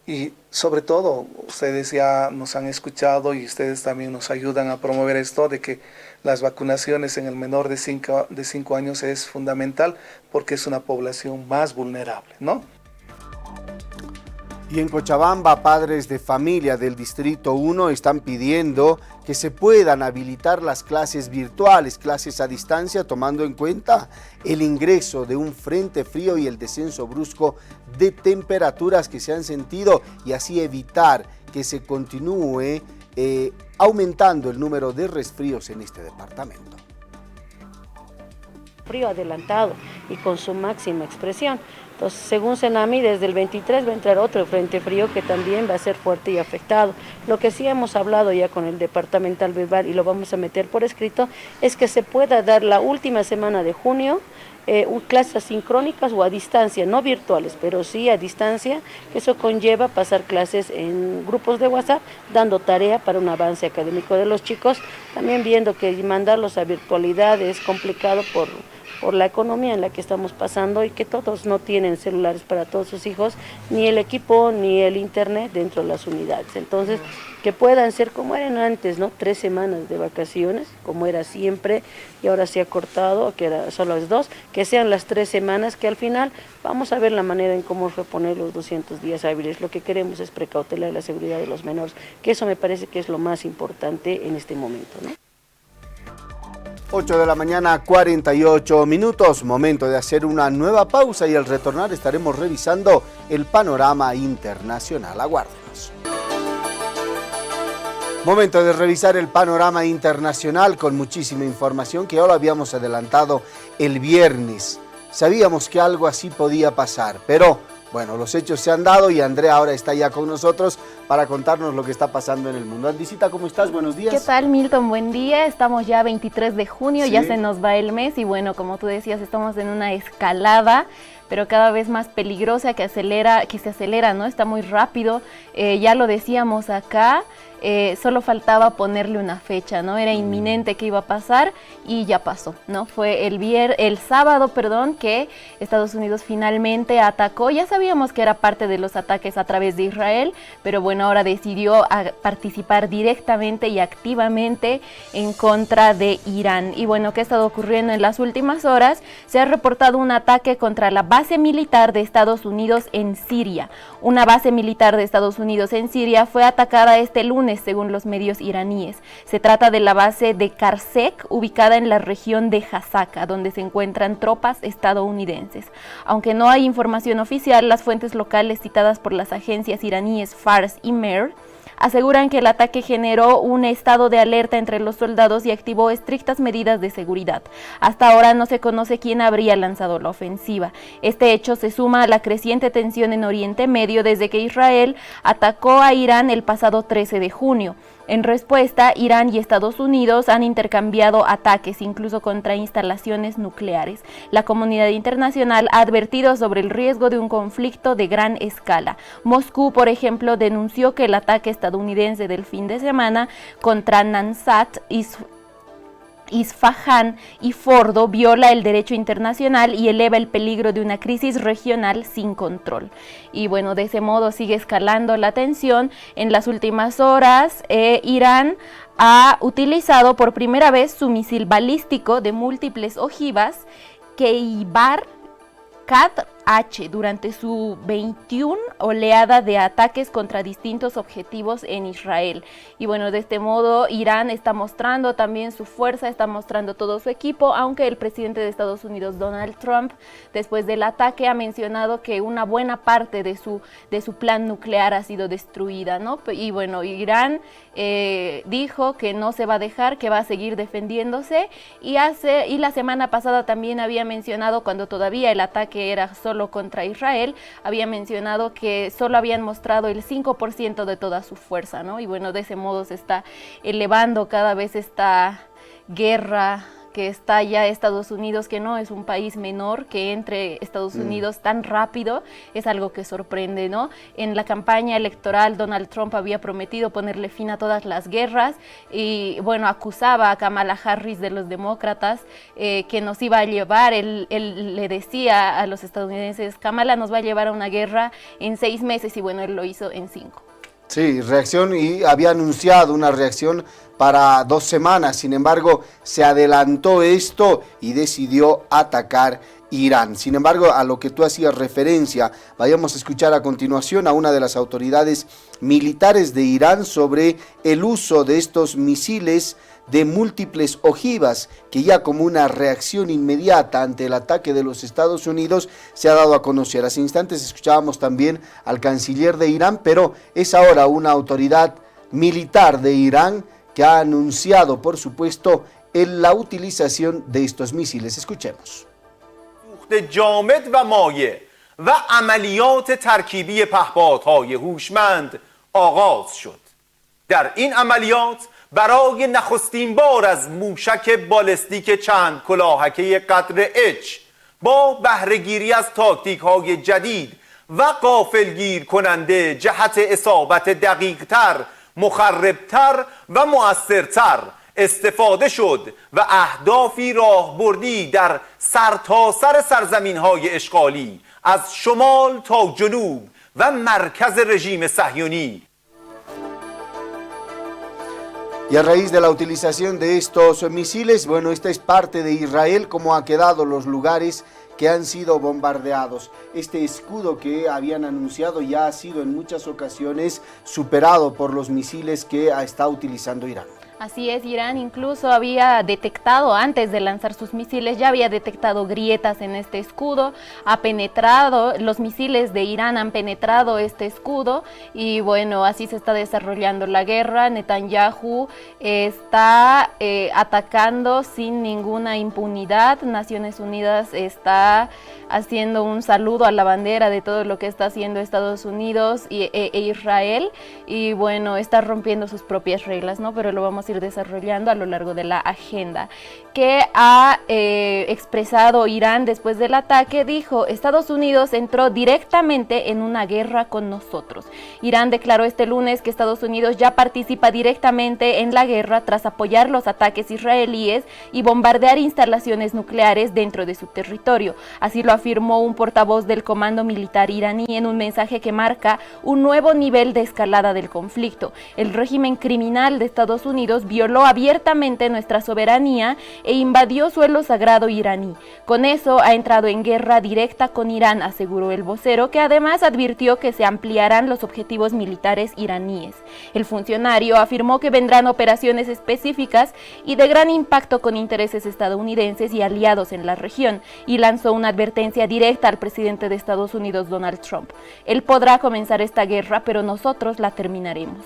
Y sobre todo, ustedes ya nos han escuchado y ustedes también nos ayudan a promover esto de que las vacunaciones en el menor de 5 años es fundamental porque es una población más vulnerable, ¿no? Y en Cochabamba, padres de familia del Distrito 1 están pidiendo que se puedan habilitar las clases virtuales, clases a distancia, tomando en cuenta el ingreso de un frente frío y el descenso brusco de temperaturas que se han sentido y así evitar que se continúe aumentando el número de resfríos en este departamento. Frío adelantado y con su máxima expresión. Entonces, según Senami, desde el 23 va a entrar otro frente frío que también va a ser fuerte y afectado. Lo que sí hemos hablado ya con el departamental verbal y lo vamos a meter por escrito, es que se pueda dar la última semana de junio clases asincrónicas o a distancia, no virtuales, pero sí a distancia, que eso conlleva pasar clases en grupos de WhatsApp, dando tarea para un avance académico de los chicos, también viendo que mandarlos a virtualidad es complicado por la economía en la que estamos pasando y que todos no tienen celulares para todos sus hijos, ni el equipo ni el internet dentro de las unidades. Entonces, que puedan ser como eran antes, ¿no? 3 semanas de vacaciones, como era siempre, y ahora se ha cortado, que era solo las 2, que sean las 3 semanas, que al final vamos a ver la manera en cómo reponer los 200 días hábiles. Lo que queremos es precautelar la seguridad de los menores, que eso me parece que es lo más importante en este momento, ¿no? 8 de la mañana, 48 minutos, momento de hacer una nueva pausa y al retornar estaremos revisando el panorama internacional. Aguárdenos. Momento de revisar el panorama internacional con muchísima información que ya lo habíamos adelantado el viernes. Sabíamos que algo así podía pasar, pero bueno, los hechos se han dado y Andrea ahora está ya con nosotros para contarnos lo que está pasando en el mundo. Andicita, ¿cómo estás? Buenos días. ¿Qué tal, Milton? Buen día. Estamos ya 23 de junio, sí. Ya se nos va el mes y bueno, como tú decías, estamos en una escalada, pero cada vez más peligrosa que se acelera, ¿no? Está muy rápido, ya lo decíamos acá. Solo faltaba ponerle una fecha, ¿no? Era inminente que iba a pasar y ya pasó, ¿no? Fue el sábado, que Estados Unidos finalmente atacó. Ya sabíamos que era parte de los ataques a través de Israel, pero bueno, ahora decidió participar directamente y activamente en contra de Irán. Y bueno, ¿qué ha estado ocurriendo en las últimas horas? Se ha reportado un ataque contra la base militar de Estados Unidos en Siria. Una base militar de Estados Unidos en Siria fue atacada este lunes, según los medios iraníes. Se trata de la base de Karsek, ubicada en la región de Hasaka, donde se encuentran tropas estadounidenses. Aunque no hay información oficial, las fuentes locales citadas por las agencias iraníes Fars y Mehr aseguran que el ataque generó un estado de alerta entre los soldados y activó estrictas medidas de seguridad. Hasta ahora no se conoce quién habría lanzado la ofensiva. Este hecho se suma a la creciente tensión en Oriente Medio desde que Israel atacó a Irán el pasado 13 de junio. En respuesta, Irán y Estados Unidos han intercambiado ataques, incluso contra instalaciones nucleares. La comunidad internacional ha advertido sobre el riesgo de un conflicto de gran escala. Moscú, por ejemplo, denunció que el ataque estadounidense del fin de semana contra Nansat, Isfahán y Fordo viola el derecho internacional y eleva el peligro de una crisis regional sin control. Y bueno, de ese modo sigue escalando la tensión. En las últimas horas, Irán ha utilizado por primera vez su misil balístico de múltiples ojivas, Keibar Qad-H, durante su 21 oleada de ataques contra distintos objetivos en Israel. Y bueno, de este modo Irán está mostrando también su fuerza, está mostrando todo su equipo, aunque el presidente de Estados Unidos, Donald Trump, después del ataque ha mencionado que una buena parte de su plan nuclear ha sido destruida, ¿no? Y bueno, Irán dijo que no se va a dejar, que va a seguir defendiéndose, y la semana pasada también había mencionado, cuando todavía el ataque era solo contra Israel, había mencionado que solo habían mostrado el 5% de toda su fuerza, ¿no? Y bueno, de ese modo se está elevando cada vez esta guerra que está ya Estados Unidos, que no es un país menor, que entre Estados Unidos tan rápido, es algo que sorprende, ¿no? En la campaña electoral Donald Trump había prometido ponerle fin a todas las guerras y bueno, acusaba a Kamala Harris de los demócratas que nos iba a llevar, él le decía a los estadounidenses, Kamala nos va a llevar a una guerra en 6 meses y bueno, él lo hizo en 5. Sí, reacción, y había anunciado una reacción para 2 semanas, sin embargo se adelantó esto y decidió atacar Irán. Sin embargo, a lo que tú hacías referencia, vayamos a escuchar a continuación a una de las autoridades militares de Irán sobre el uso de estos misiles de múltiples ojivas, que ya como una reacción inmediata ante el ataque de los Estados Unidos se ha dado a conocer. Hace instantes escuchábamos también al canciller de Irán, pero es ahora una autoridad militar de Irán que ha anunciado, por supuesto, la utilización de estos misiles. Escuchemos. جامد و مایع و عملیات ترکیبی پهپادهای هوشمند آغاز شد. در این عملیات برای نخستین بار از موشک بالستیک چند کلاهکه قدر اچ با بهره‌گیری از تاکتیک‌های جدید و غافلگیر کننده جهت اصابت دقیق‌تر، مخربتر و مؤثرتر استفاده شد و اهدافی راهبردی در سرتاسر سرزمین‌های اشغالی از شمال تا جنوب و مرکز رژیم صهیونی. Y a raíz de la utilización de estos misiles, bueno, esta es parte de Israel, cómo ha quedado los lugares que han sido bombardeados. Este escudo que habían anunciado ya ha sido en muchas ocasiones superado por los misiles que está utilizando Irán. Así es, Irán incluso había detectado, antes de lanzar sus misiles, ya había detectado grietas en este escudo, ha penetrado, los misiles de Irán han penetrado este escudo y bueno, así se está desarrollando la guerra. Netanyahu está atacando sin ninguna impunidad. Naciones Unidas está haciendo un saludo a la bandera de todo lo que está haciendo Estados Unidos e Israel y bueno, está rompiendo sus propias reglas, ¿no? Pero lo vamos podemos ir desarrollando a lo largo de la agenda. Que ha expresado Irán después del ataque, dijo: Estados Unidos entró directamente en una guerra con nosotros. Irán declaró este lunes que Estados Unidos ya participa directamente en la guerra tras apoyar los ataques israelíes y bombardear instalaciones nucleares dentro de su territorio. Así lo afirmó un portavoz del Comando Militar iraní en un mensaje que marca un nuevo nivel de escalada del conflicto. El régimen criminal de Estados Unidos violó abiertamente nuestra soberanía e invadió suelo sagrado iraní. Con eso ha entrado en guerra directa con Irán, aseguró el vocero, que además advirtió que se ampliarán los objetivos militares iraníes. El funcionario afirmó que vendrán operaciones específicas y de gran impacto con intereses estadounidenses y aliados en la región, y lanzó una advertencia directa al presidente de Estados Unidos, Donald Trump. Él podrá comenzar esta guerra, pero nosotros la terminaremos.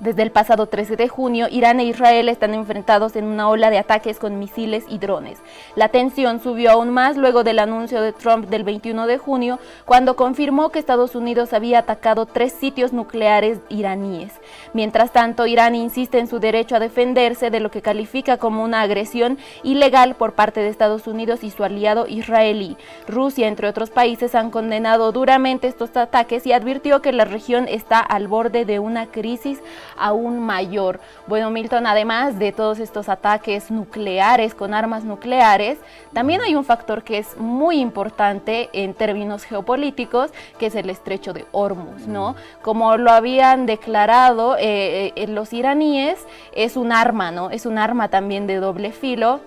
Desde el pasado 13 de junio, Irán e Israel están enfrentados en una ola de ataques con misiles y drones. La tensión subió aún más luego del anuncio de Trump del 21 de junio, cuando confirmó que Estados Unidos había atacado 3 sitios nucleares iraníes. Mientras tanto, Irán insiste en su derecho a defenderse de lo que califica como una agresión ilegal por parte de Estados Unidos y su aliado israelí. Rusia, entre otros países, han condenado duramente estos ataques y advirtió que la región está al borde de una crisis aún mayor. Bueno, Milton, además de todos estos ataques nucleares con armas nucleares, también hay un factor que es muy importante en términos geopolíticos, que es el estrecho de Hormuz, ¿no? Como lo habían declarado los iraníes, es un arma, ¿no? Es un arma también de doble filo,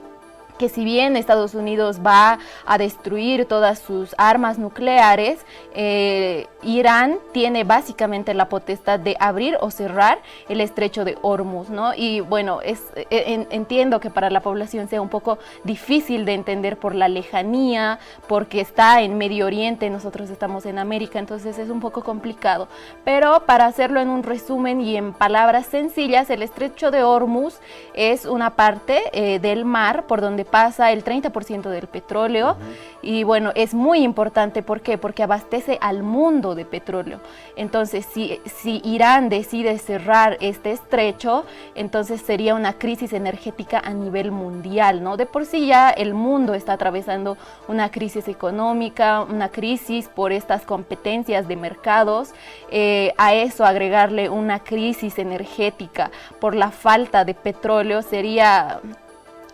que si bien Estados Unidos va a destruir todas sus armas nucleares, Irán tiene básicamente la potestad de abrir o cerrar el estrecho de Hormuz, ¿no? Y bueno, entiendo que para la población sea un poco difícil de entender por la lejanía, porque está en Medio Oriente, nosotros estamos en América, entonces es un poco complicado. Pero para hacerlo en un resumen y en palabras sencillas, el estrecho de Hormuz es una parte del mar por donde pasa el 30% del petróleo. Y bueno, es muy importante. ¿Por qué? Porque abastece al mundo de petróleo. Entonces, si Irán decide cerrar este estrecho, entonces sería una crisis energética a nivel mundial, ¿no? De por sí ya el mundo está atravesando una crisis económica, una crisis por estas competencias de mercados. A eso agregarle una crisis energética por la falta de petróleo sería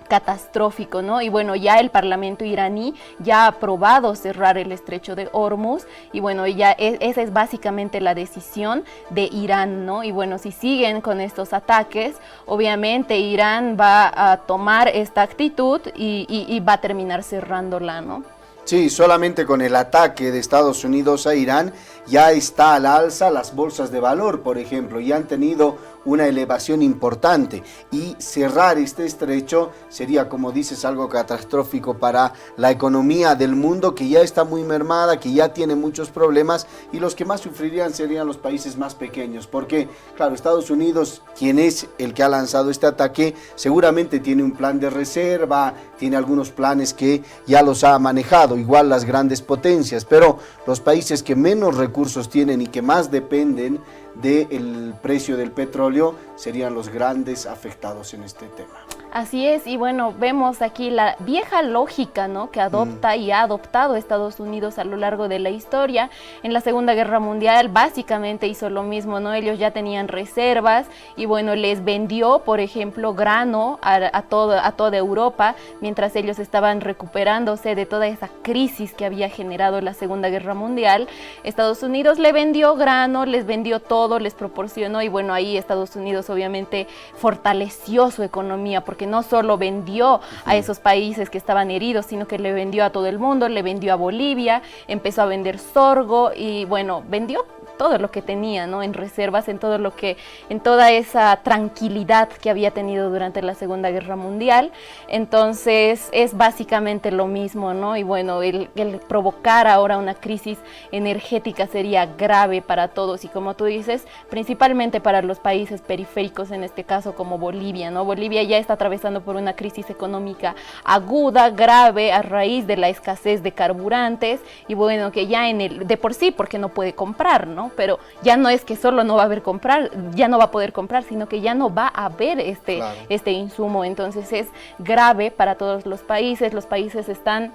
catastrófico, ¿no? Y bueno, ya el Parlamento iraní ya ha aprobado cerrar el estrecho de Hormuz y bueno, ya esa es básicamente la decisión de Irán, ¿no? Y bueno, si siguen con estos ataques, obviamente Irán va a tomar esta actitud y va a terminar cerrándola, ¿no? Sí, solamente con el ataque de Estados Unidos a Irán ya está al alza las bolsas de valor, por ejemplo, y han tenido una elevación importante, y cerrar este estrecho sería, como dices, algo catastrófico para la economía del mundo, que ya está muy mermada, que ya tiene muchos problemas, y los que más sufrirían serían los países más pequeños, porque claro, Estados Unidos, quien es el que ha lanzado este ataque, seguramente tiene un plan de reserva, tiene algunos planes que ya los ha manejado, igual las grandes potencias, pero los países que menos recursos tienen y que más dependen del precio del petróleo serían los grandes afectados en este tema. Así es, y bueno, vemos aquí la vieja lógica, ¿no?, que adopta y ha adoptado Estados Unidos a lo largo de la historia. En la Segunda Guerra Mundial básicamente hizo lo mismo, ¿no? Ellos ya tenían reservas y bueno, les vendió, por ejemplo, grano a toda Europa, mientras ellos estaban recuperándose de toda esa crisis que había generado la Segunda Guerra Mundial. Estados Unidos le vendió grano, les vendió todo, les proporcionó, y bueno, ahí Estados Unidos obviamente fortaleció su economía, porque no solo vendió a esos países que estaban heridos, sino que le vendió a todo el mundo, le vendió a Bolivia, empezó a vender sorgo y bueno, vendió todo lo que tenía, ¿no?, en reservas, en toda esa tranquilidad que había tenido durante la Segunda Guerra Mundial. Entonces es básicamente lo mismo, ¿no? Y bueno, el provocar ahora una crisis energética sería grave para todos, y como tú dices, principalmente para los países periféricos, en este caso como Bolivia, ¿no? Bolivia ya está atravesando por una crisis económica aguda, grave, a raíz de la escasez de carburantes, y bueno, que ya de por sí, porque no puede comprar, ¿no? ¿no? Pero ya no es que solo no va a haber ya no va a poder comprar, sino que ya no va a haber este insumo. Entonces es grave para todos los países están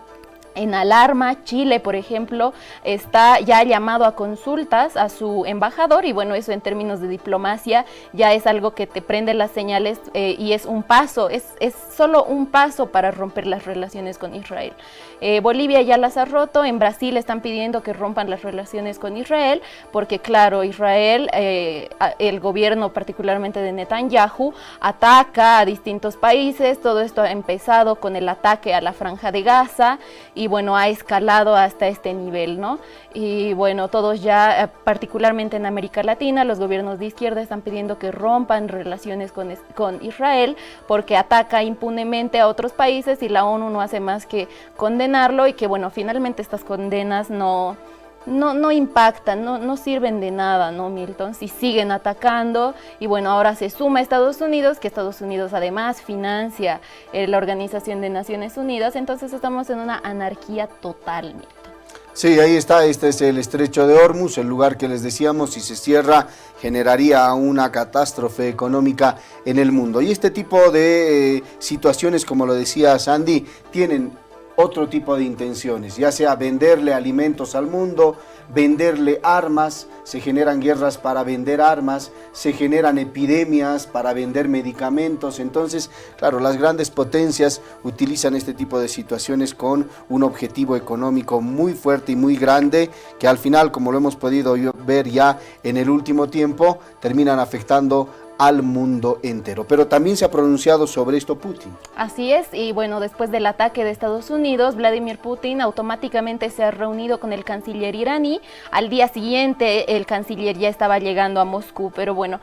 en alarma. Chile, por ejemplo, está ya llamado a consultas a su embajador y bueno, eso en términos de diplomacia ya es algo que te prende las señales y es un paso, es solo un paso para romper las relaciones con Israel. Bolivia ya las ha roto, en Brasil están pidiendo que rompan las relaciones con Israel porque claro, Israel, el gobierno particularmente de Netanyahu, ataca a distintos países. Todo esto ha empezado con el ataque a la Franja de Gaza y bueno, ha escalado hasta este nivel, ¿no? Y bueno, todos ya, particularmente en América Latina, los gobiernos de izquierda están pidiendo que rompan relaciones con Israel porque ataca impunemente a otros países y la ONU no hace más que condenarlo y que bueno, finalmente estas condenas no impactan, no sirven de nada, ¿no, Milton? Si siguen atacando y bueno, ahora se suma Estados Unidos, que Estados Unidos además financia la Organización de Naciones Unidas, entonces estamos en una anarquía total, Milton. Sí, ahí está, este es el estrecho de Hormuz, el lugar que les decíamos, si se cierra generaría una catástrofe económica en el mundo. Y este tipo de situaciones, como lo decía Sandy, tienen otro tipo de intenciones, ya sea venderle alimentos al mundo, venderle armas, se generan guerras para vender armas, se generan epidemias para vender medicamentos. Entonces, claro, las grandes potencias utilizan este tipo de situaciones con un objetivo económico muy fuerte y muy grande, que al final, como lo hemos podido ver ya en el último tiempo, terminan afectando al mundo entero. Pero también se ha pronunciado sobre esto Putin. Así es, y bueno, después del ataque de Estados Unidos, Vladimir Putin automáticamente se ha reunido con el canciller iraní. Al día siguiente el canciller ya estaba llegando a Moscú, pero bueno,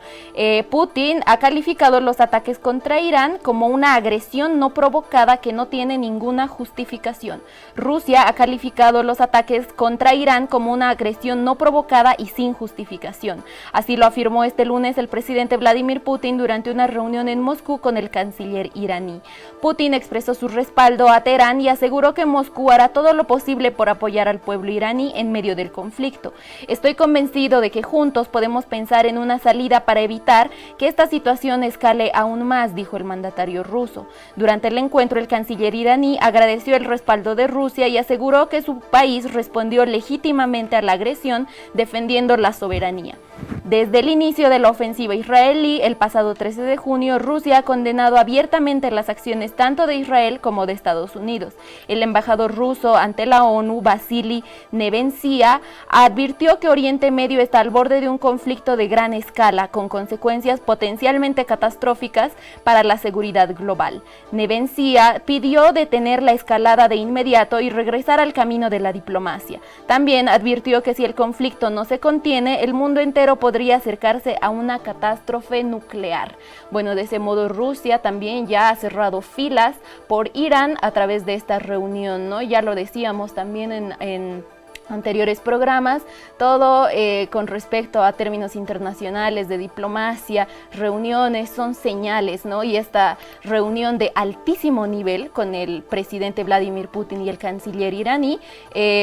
Putin ha calificado los ataques contra Irán como una agresión no provocada que no tiene ninguna justificación. Rusia ha calificado los ataques contra Irán como una agresión no provocada y sin justificación. Así lo afirmó este lunes el presidente Vladimir Putin durante una reunión en Moscú con el canciller iraní. Putin expresó su respaldo a Teherán y aseguró que Moscú hará todo lo posible por apoyar al pueblo iraní en medio del conflicto. Estoy convencido de que juntos podemos pensar en una salida para evitar que esta situación escale aún más, dijo el mandatario ruso. Durante el encuentro, el canciller iraní agradeció el respaldo de Rusia y aseguró que su país respondió legítimamente a la agresión, defendiendo la soberanía. Desde el inicio de la ofensiva israelí, el pasado 13 de junio, Rusia ha condenado abiertamente las acciones tanto de Israel como de Estados Unidos. El embajador ruso ante la ONU, Vasily Nevencia, advirtió que Oriente Medio está al borde de un conflicto de gran escala, con consecuencias potencialmente catastróficas para la seguridad global. Nevencia pidió detener la escalada de inmediato y regresar al camino de la diplomacia. También advirtió que si el conflicto no se contiene, el mundo entero podría acercarse a una catástrofe nuclear. Bueno, de ese modo Rusia también ya ha cerrado filas por Irán a través de esta reunión, ¿no? Ya lo decíamos también en anteriores programas, todo con respecto a términos internacionales de diplomacia, reuniones, son señales, ¿no? Y esta reunión de altísimo nivel con el presidente Vladimir Putin y el canciller iraní,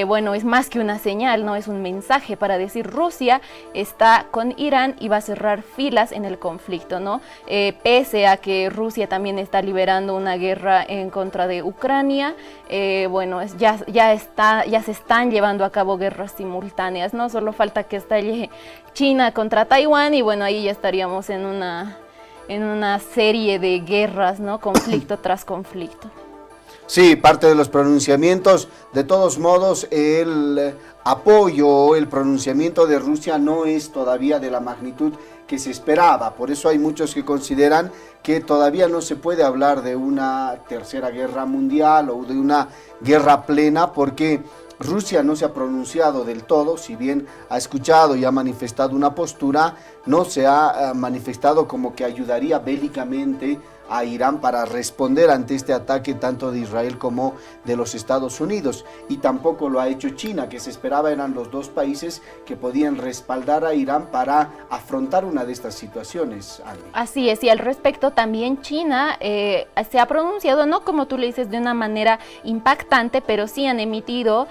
bueno, es más que una señal, ¿no? Es un mensaje para decir Rusia está con Irán y va a cerrar filas en el conflicto, ¿no? Pese a que Rusia también está liberando una guerra en contra de Ucrania, bueno, ya se están llevando a cabo guerras simultáneas, ¿no? Solo falta que estalle China contra Taiwán y bueno, ahí ya estaríamos en una serie de guerras, ¿no? Conflicto tras conflicto. Sí, parte de los pronunciamientos, de todos modos, el apoyo, el pronunciamiento de Rusia no es todavía de la magnitud que se esperaba. Por eso hay muchos que consideran que todavía no se puede hablar de una tercera guerra mundial o de una guerra plena, porque Rusia no se ha pronunciado del todo, si bien ha escuchado y ha manifestado una postura, no se ha manifestado como que ayudaría bélicamente a Irán para responder ante este ataque tanto de Israel como de los Estados Unidos. Y tampoco lo ha hecho China, que se esperaba eran los dos países que podían respaldar a Irán para afrontar una de estas situaciones, Andy. Así es, y al respecto también China se ha pronunciado, no como tú le dices de una manera impactante, pero sí han emitido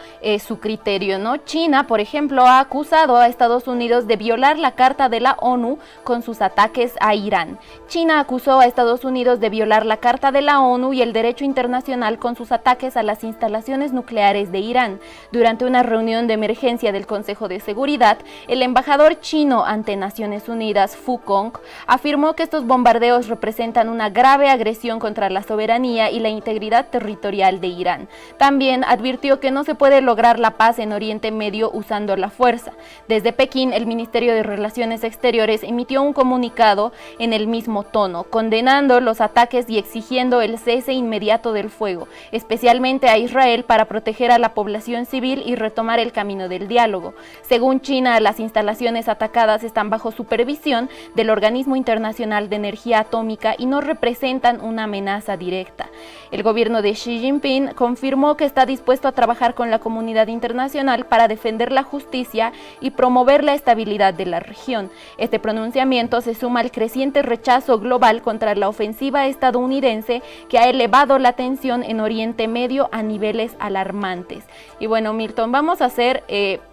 su criterio, ¿no? China, por ejemplo, ha acusado a Estados Unidos de violar la Carta de la ONU con sus ataques a Irán. China acusó a Estados Unidos de violar la Carta de la ONU y el derecho internacional con sus ataques a las instalaciones nucleares de Irán. Durante una reunión de emergencia del Consejo de Seguridad, el embajador chino ante Naciones Unidas, Fu Kong, afirmó que estos bombardeos representan una grave agresión contra la soberanía y la integridad territorial de Irán. También advirtió que no se puede lograr la paz en Oriente Medio usando la fuerza. Desde Pekín, el Ministerio de Relaciones Exteriores emitió un comunicado en el mismo tono, condenando los ataques y exigiendo el cese inmediato del fuego, especialmente a Israel, para proteger a la población civil y retomar el camino del diálogo. Según China, las instalaciones atacadas están bajo supervisión del Organismo Internacional de Energía Atómica y no representan una amenaza directa. El gobierno de Xi Jinping confirmó que está dispuesto a trabajar con la comunidad internacional para defender la justicia y promover la estabilidad de la región. Este pronunciamiento se suma al creciente rechazo global contra la ofensiva estadounidense, que ha elevado la tensión en Oriente Medio a niveles alarmantes. Y bueno, Milton, vamos a ser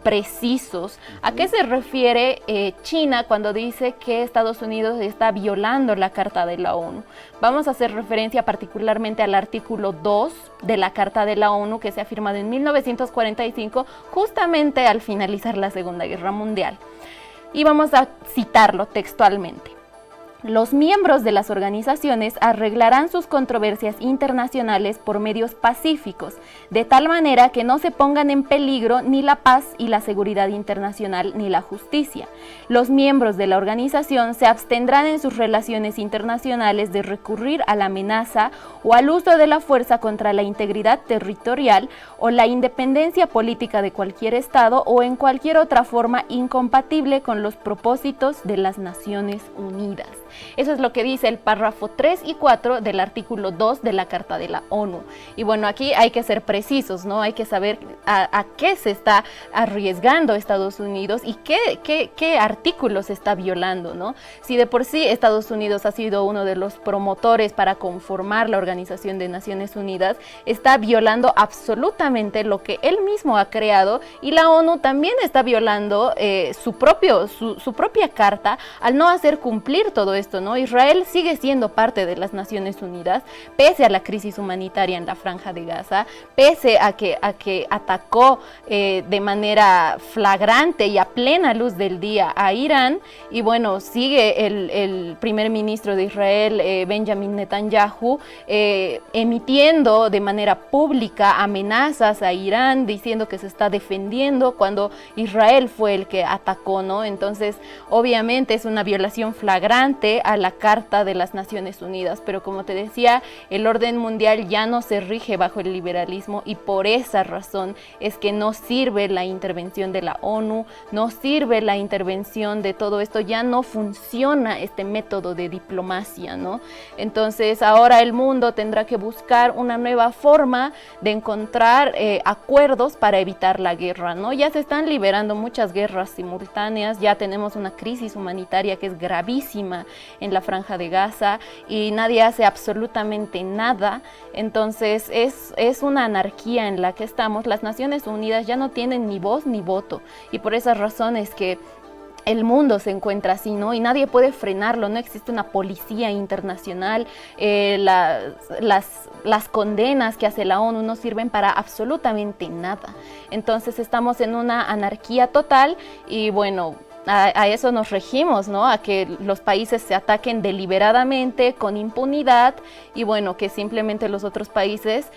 precisos. ¿A qué se refiere China cuando dice que Estados Unidos está violando la Carta de la ONU? Vamos a hacer referencia particularmente al artículo 2 de la Carta de la ONU, que se ha firmado en 1945, justamente al finalizar la Segunda Guerra Mundial. Y vamos a citarlo textualmente. Los miembros de las organizaciones arreglarán sus controversias internacionales por medios pacíficos, de tal manera que no se pongan en peligro ni la paz y la seguridad internacional ni la justicia. Los miembros de la organización se abstendrán en sus relaciones internacionales de recurrir a la amenaza o al uso de la fuerza contra la integridad territorial o la independencia política de cualquier Estado o en cualquier otra forma incompatible con los propósitos de las Naciones Unidas. Eso es lo que dice el párrafo 3 y 4 del artículo 2 de la Carta de la ONU. Y bueno, aquí hay que ser precisos, ¿no? Hay que saber a qué se está arriesgando Estados Unidos y qué artículos se está violando, ¿no? Si de por sí Estados Unidos ha sido uno de los promotores para conformar la Organización de Naciones Unidas, está violando absolutamente lo que él mismo ha creado, y la ONU también está violando su propia carta al no hacer cumplir todo esto, ¿no? Israel sigue siendo parte de las Naciones Unidas, pese a la crisis humanitaria en la Franja de Gaza, pese a que atacó de manera flagrante y a plena luz del día a Irán. Y bueno, sigue el primer ministro de Israel, Benjamin Netanyahu, emitiendo de manera pública amenazas a Irán, diciendo que se está defendiendo cuando Israel fue el que atacó, ¿no? Entonces, obviamente es una violación flagrante a la Carta de las Naciones Unidas, pero como te decía, el orden mundial ya no se rige bajo el liberalismo, y por esa razón es que no sirve la intervención de la ONU, no sirve la intervención de todo esto, ya no funciona este método de diplomacia, ¿no? Entonces ahora el mundo tendrá que buscar una nueva forma de encontrar acuerdos para evitar la guerra, ¿no? Ya se están liberando muchas guerras simultáneas, ya tenemos una crisis humanitaria que es gravísima en la Franja de Gaza y nadie hace absolutamente nada. Entonces es una anarquía en la que estamos. Las Naciones Unidas ya no tienen ni voz ni voto, y por esa razón es que el mundo se encuentra así, ¿no? Y nadie puede frenarlo, no existe una policía internacional, las condenas que hace la ONU no sirven para absolutamente nada. Entonces estamos en una anarquía total, y bueno, a eso nos regimos, ¿no? A que los países se ataquen deliberadamente, con impunidad, y bueno, que simplemente los otros países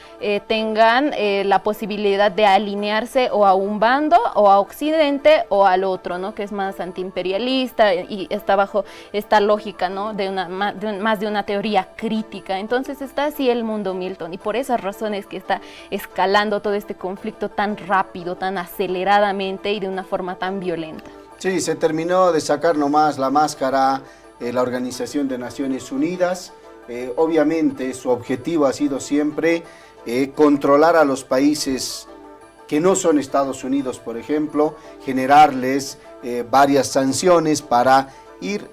tengan la posibilidad de alinearse o a un bando, o a Occidente, o al otro, ¿no? Que es más antiimperialista y está bajo esta lógica, ¿no? Más de una teoría crítica. Entonces está así el mundo, Milton, y por esas razones que está escalando todo este conflicto tan rápido, tan aceleradamente y de una forma tan violenta. Sí, se terminó de sacar nomás la máscara la Organización de Naciones Unidas. obviamente su objetivo ha sido siempre controlar a los países que no son Estados Unidos, por ejemplo, generarles varias sanciones para ir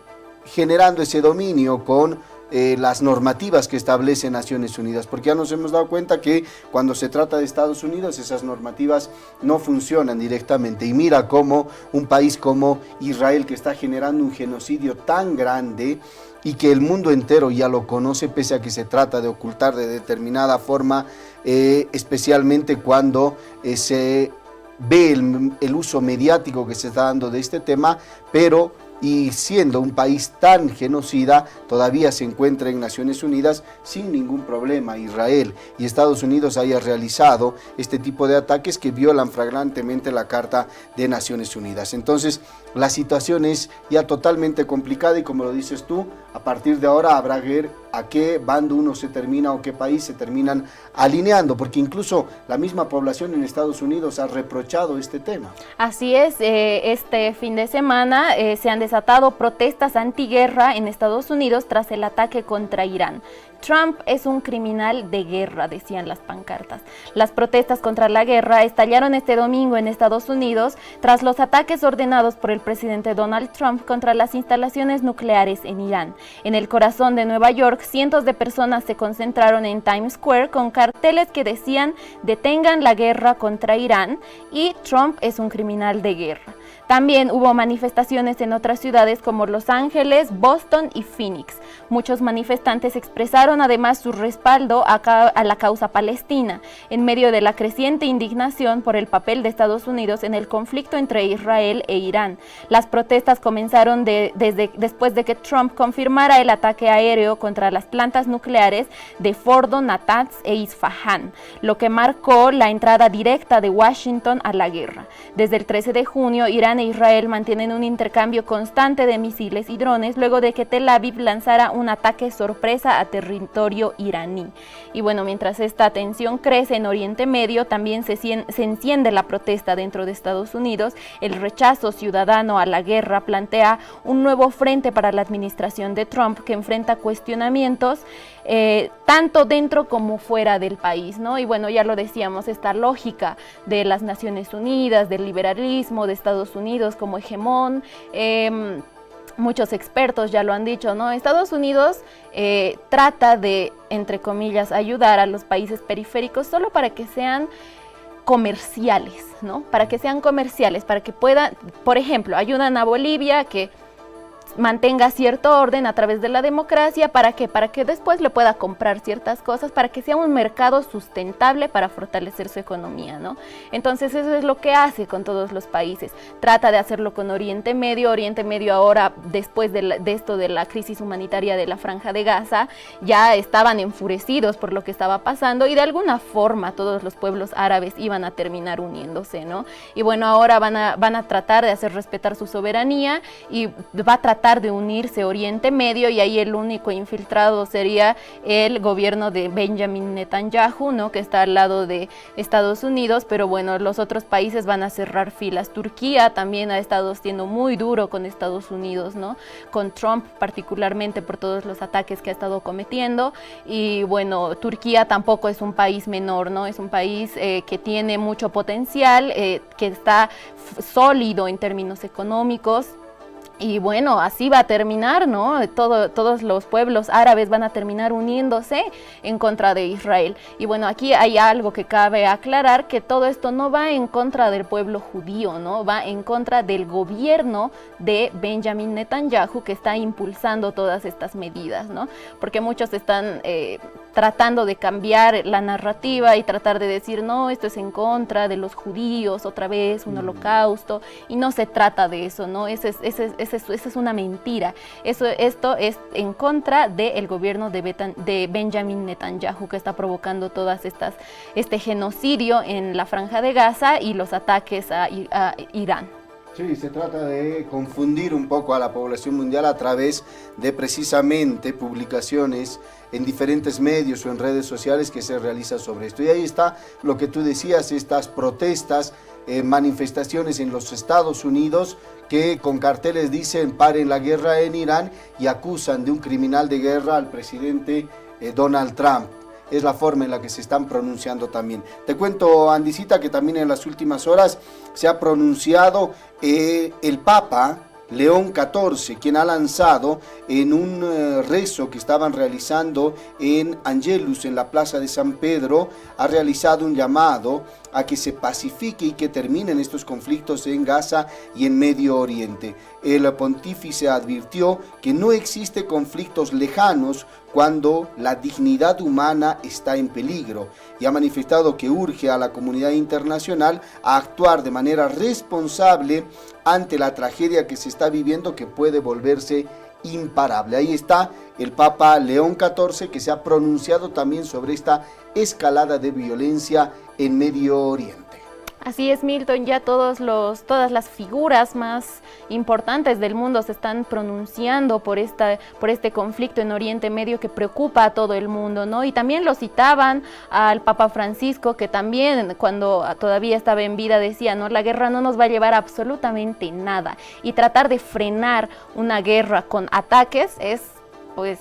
generando ese dominio con las normativas que establece Naciones Unidas, porque ya nos hemos dado cuenta que cuando se trata de Estados Unidos esas normativas no funcionan directamente, y mira cómo un país como Israel, que está generando un genocidio tan grande y que el mundo entero ya lo conoce, pese a que se trata de ocultar de determinada forma, especialmente cuando se ve el uso mediático que se está dando de este tema, pero y siendo un país tan genocida, todavía se encuentra en Naciones Unidas sin ningún problema. Israel y Estados Unidos haya realizado este tipo de ataques que violan flagrantemente la Carta de Naciones Unidas. Entonces, la situación es ya totalmente complicada y, como lo dices tú, a partir de ahora habrá que ver a qué bando uno se termina o qué país se terminan alineando, porque incluso la misma población en Estados Unidos ha reprochado este tema. Así es, este fin de semana se han desatado protestas antiguerra en Estados Unidos tras el ataque contra Irán. Trump es un criminal de guerra, decían las pancartas. Las protestas contra la guerra estallaron este domingo en Estados Unidos tras los ataques ordenados por el presidente Donald Trump contra las instalaciones nucleares en Irán. En el corazón de Nueva York, cientos de personas se concentraron en Times Square con carteles que decían "Detengan la guerra contra Irán" y "Trump es un criminal de guerra". También hubo manifestaciones en otras ciudades como Los Ángeles, Boston y Phoenix. Muchos manifestantes expresaron además su respaldo a la causa palestina, en medio de la creciente indignación por el papel de Estados Unidos en el conflicto entre Israel e Irán. Las protestas comenzaron después de que Trump confirmara el ataque aéreo contra las plantas nucleares de Fordo, Natanz e Isfahán, lo que marcó la entrada directa de Washington a la guerra. Desde el 13 de junio, Irán e Israel mantienen un intercambio constante de misiles y drones luego de que Tel Aviv lanzara un ataque sorpresa a territorio iraní. Y bueno, mientras esta tensión crece en Oriente Medio, también se enciende la protesta dentro de Estados Unidos. El rechazo ciudadano a la guerra plantea un nuevo frente para la administración de Trump que enfrenta cuestionamientos tanto dentro como fuera del país, ¿no? Y bueno, ya lo decíamos, esta lógica de las Naciones Unidas, del liberalismo de Estados Unidos como hegemón, muchos expertos ya lo han dicho, ¿no? Estados Unidos trata de, entre comillas, ayudar a los países periféricos solo para que sean comerciales, ¿no? Para que sean comerciales, para que puedan, por ejemplo, ayudan a Bolivia que mantenga cierto orden a través de la democracia. ¿Para qué? Para que después le pueda comprar ciertas cosas, para que sea un mercado sustentable para fortalecer su economía, ¿no? Entonces eso es lo que hace con todos los países. Trata de hacerlo con Oriente Medio. Oriente Medio ahora, después de esto de la crisis humanitaria de la Franja de Gaza, ya estaban enfurecidos por lo que estaba pasando y de alguna forma todos los pueblos árabes iban a terminar uniéndose, ¿no? Y bueno, ahora van a tratar de hacer respetar su soberanía y va a tratar de unirse Oriente Medio, y ahí el único infiltrado sería el gobierno de Benjamin Netanyahu, ¿no? Que está al lado de Estados Unidos, pero bueno, los otros países van a cerrar filas. Turquía también ha estado siendo muy duro con Estados Unidos, ¿no? Con Trump particularmente por todos los ataques que ha estado cometiendo, y bueno, Turquía tampoco es un país menor, ¿no? Es un país que tiene mucho potencial, que está sólido en términos económicos. Y bueno, así va a terminar, ¿no? Todos los pueblos árabes van a terminar uniéndose en contra de Israel. Y bueno, aquí hay algo que cabe aclarar, que todo esto no va en contra del pueblo judío, ¿no? Va en contra del gobierno de Benjamin Netanyahu, que está impulsando todas estas medidas, ¿no? Porque muchos están tratando de cambiar la narrativa y tratar de decir, no, esto es en contra de los judíos, otra vez un holocausto, y no se trata de eso, ¿no? Esa es una mentira. Esto es en contra del gobierno de Benjamin Netanyahu, que está provocando este genocidio en la Franja de Gaza y los ataques a Irán. Sí, se trata de confundir un poco a la población mundial a través de precisamente publicaciones en diferentes medios o en redes sociales que se realizan sobre esto. Y ahí está lo que tú decías, estas protestas manifestaciones en los Estados Unidos que con carteles dicen paren la guerra en Irán y acusan de un criminal de guerra al presidente Donald Trump. Es la forma en la que se están pronunciando también. Te cuento, Andisita, que también en las últimas horas se ha pronunciado el Papa León XIV, quien ha lanzado en un rezo que estaban realizando en Angelus, en la plaza de San Pedro, ha realizado un llamado a que se pacifique y que terminen estos conflictos en Gaza y en Medio Oriente. El pontífice advirtió que no existe conflictos lejanos cuando la dignidad humana está en peligro y ha manifestado que urge a la comunidad internacional a actuar de manera responsable ante la tragedia que se está viviendo, que puede volverse imparable. Ahí está el Papa León XIV, que se ha pronunciado también sobre esta escalada de violencia en Medio Oriente. Así es, Milton, ya todas las figuras más importantes del mundo se están pronunciando por este conflicto en Oriente Medio que preocupa a todo el mundo, ¿no? Y también lo citaban al Papa Francisco, que también cuando todavía estaba en vida decía, ¿no? La guerra no nos va a llevar a absolutamente nada, y tratar de frenar una guerra con ataques es, pues,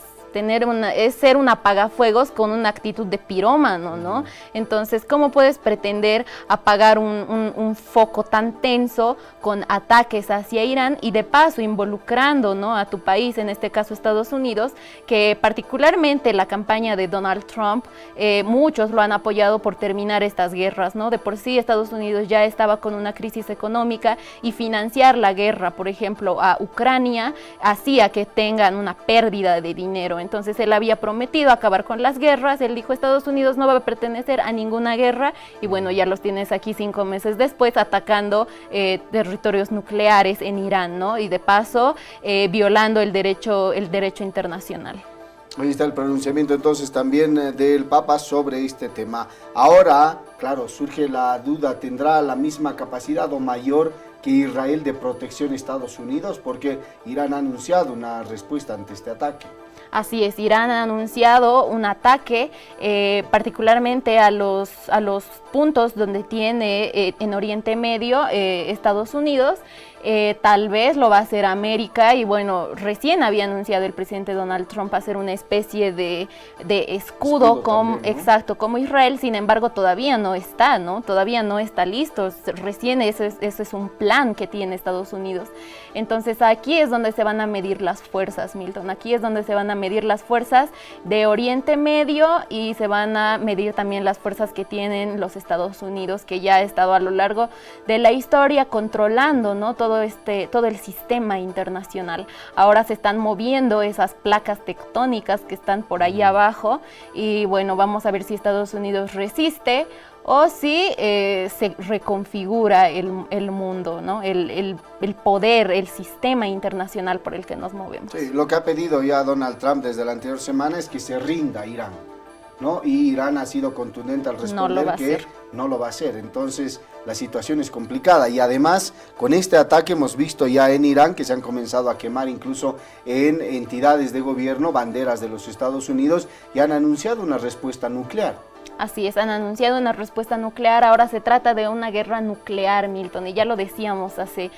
ser un apagafuegos con una actitud de pirómano, ¿no? Entonces, ¿cómo puedes pretender apagar un foco tan tenso con ataques hacia Irán y de paso involucrando, ¿no?, a tu país, en este caso Estados Unidos, que particularmente la campaña de Donald Trump, muchos lo han apoyado por terminar estas guerras, ¿no? De por sí Estados Unidos ya estaba con una crisis económica y financiar la guerra, por ejemplo, a Ucrania, hacía que tengan una pérdida de dinero. Entonces él había prometido acabar con las guerras, él dijo Estados Unidos no va a pertenecer a ninguna guerra, y bueno, ya los tienes aquí 5 meses después atacando territorios nucleares en Irán, ¿no? Y de paso violando el derecho internacional. Ahí está el pronunciamiento entonces también del Papa sobre este tema. Ahora, claro, surge la duda, ¿tendrá la misma capacidad o mayor que Israel de protección a Estados Unidos? Porque Irán ha anunciado una respuesta ante este ataque. Así es, Irán ha anunciado un ataque particularmente a los puntos donde tiene en Oriente Medio Estados Unidos. Tal vez lo va a hacer América, y bueno, recién había anunciado el presidente Donald Trump hacer una especie de escudo como, también, ¿no? Exacto, como Israel. Sin embargo, todavía no está, ¿no? Todavía no está listo. Recién eso es un plan que tiene Estados Unidos. Entonces aquí es donde se van a medir las fuerzas, Milton. Aquí es donde se van a medir las fuerzas de Oriente Medio, y se van a medir también las fuerzas que tienen los Estados Unidos, que ya ha estado a lo largo de la historia controlando, ¿no?, todo el sistema internacional. Ahora se están moviendo esas placas tectónicas que están por ahí abajo, y bueno, vamos a ver si Estados Unidos resiste o si se reconfigura el mundo, ¿no? El poder, el sistema internacional por el que nos movemos. Sí, lo que ha pedido ya Donald Trump desde la anterior semana es que se rinda Irán, ¿no? Y Irán ha sido contundente al responder que no lo va a hacer. Entonces la situación es complicada, y además con este ataque hemos visto ya en Irán que se han comenzado a quemar incluso en entidades de gobierno banderas de los Estados Unidos, y han anunciado una respuesta nuclear. Así es, han anunciado una respuesta nuclear. Ahora se trata de una guerra nuclear, Milton, y ya lo decíamos hace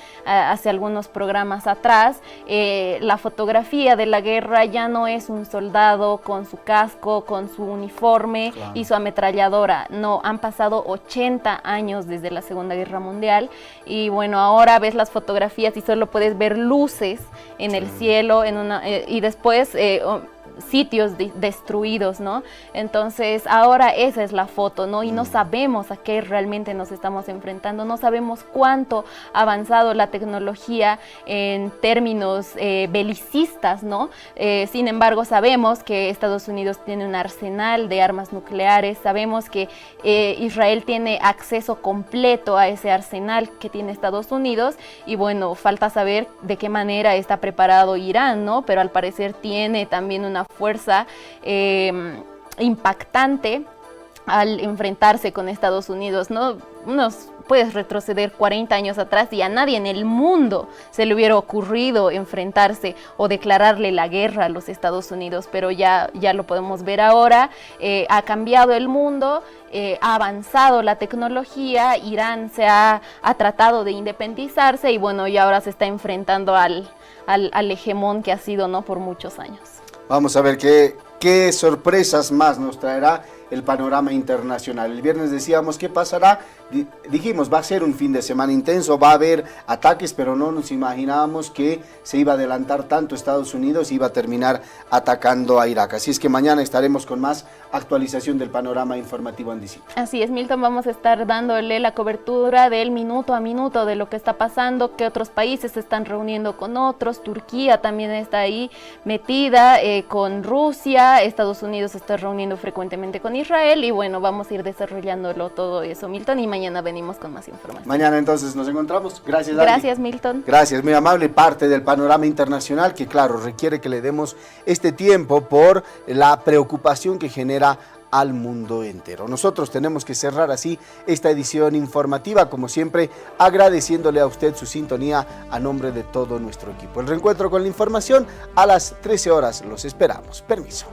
algunos programas atrás. La fotografía de la guerra ya no es un soldado con su casco, con su uniforme, claro, y su ametralladora. No, han pasado 80 años desde la Segunda Guerra Mundial, y bueno, ahora ves las fotografías y solo puedes ver luces en el cielo, y después sitios destruidos, ¿no? Entonces ahora esa es la foto, ¿no? Y no sabemos a qué realmente nos estamos enfrentando, no sabemos cuánto ha avanzado la tecnología en términos belicistas, ¿no? Sin embargo, sabemos que Estados Unidos tiene un arsenal de armas nucleares, sabemos que Israel tiene acceso completo a ese arsenal que tiene Estados Unidos, y bueno, falta saber de qué manera está preparado Irán, ¿no? Pero al parecer tiene también una fuerza impactante al enfrentarse con Estados Unidos, ¿no? Unos puedes retroceder 40 años atrás y a nadie en el mundo se le hubiera ocurrido enfrentarse o declararle la guerra a los Estados Unidos, pero ya lo podemos ver ahora. Ha cambiado el mundo, ha avanzado la tecnología, Irán ha tratado de independizarse y bueno, y ahora se está enfrentando al hegemón que ha sido, ¿no?, por muchos años. Vamos a ver qué sorpresas más nos traerá el panorama internacional. El viernes decíamos qué pasará, dijimos va a ser un fin de semana intenso, va a haber ataques, pero no nos imaginábamos que se iba a adelantar tanto Estados Unidos y iba a terminar atacando a Irak. Así es que mañana estaremos con más actualización del panorama informativo andesino. Así es, Milton, vamos a estar dándole la cobertura del minuto a minuto de lo que está pasando, que otros países se están reuniendo con otros, Turquía también está ahí metida, con Rusia, Estados Unidos se está reuniendo frecuentemente con Israel y bueno, vamos a ir desarrollándolo todo eso, Milton, y mañana venimos con más información. Mañana entonces nos encontramos. Gracias, Andy. Gracias, Milton. Gracias, muy amable. Parte del panorama internacional que, claro, requiere que le demos este tiempo por la preocupación que genera al mundo entero. Nosotros tenemos que cerrar así esta edición informativa, como siempre, agradeciéndole a usted su sintonía a nombre de todo nuestro equipo. El reencuentro con la información a las 13 horas. Los esperamos. Permiso.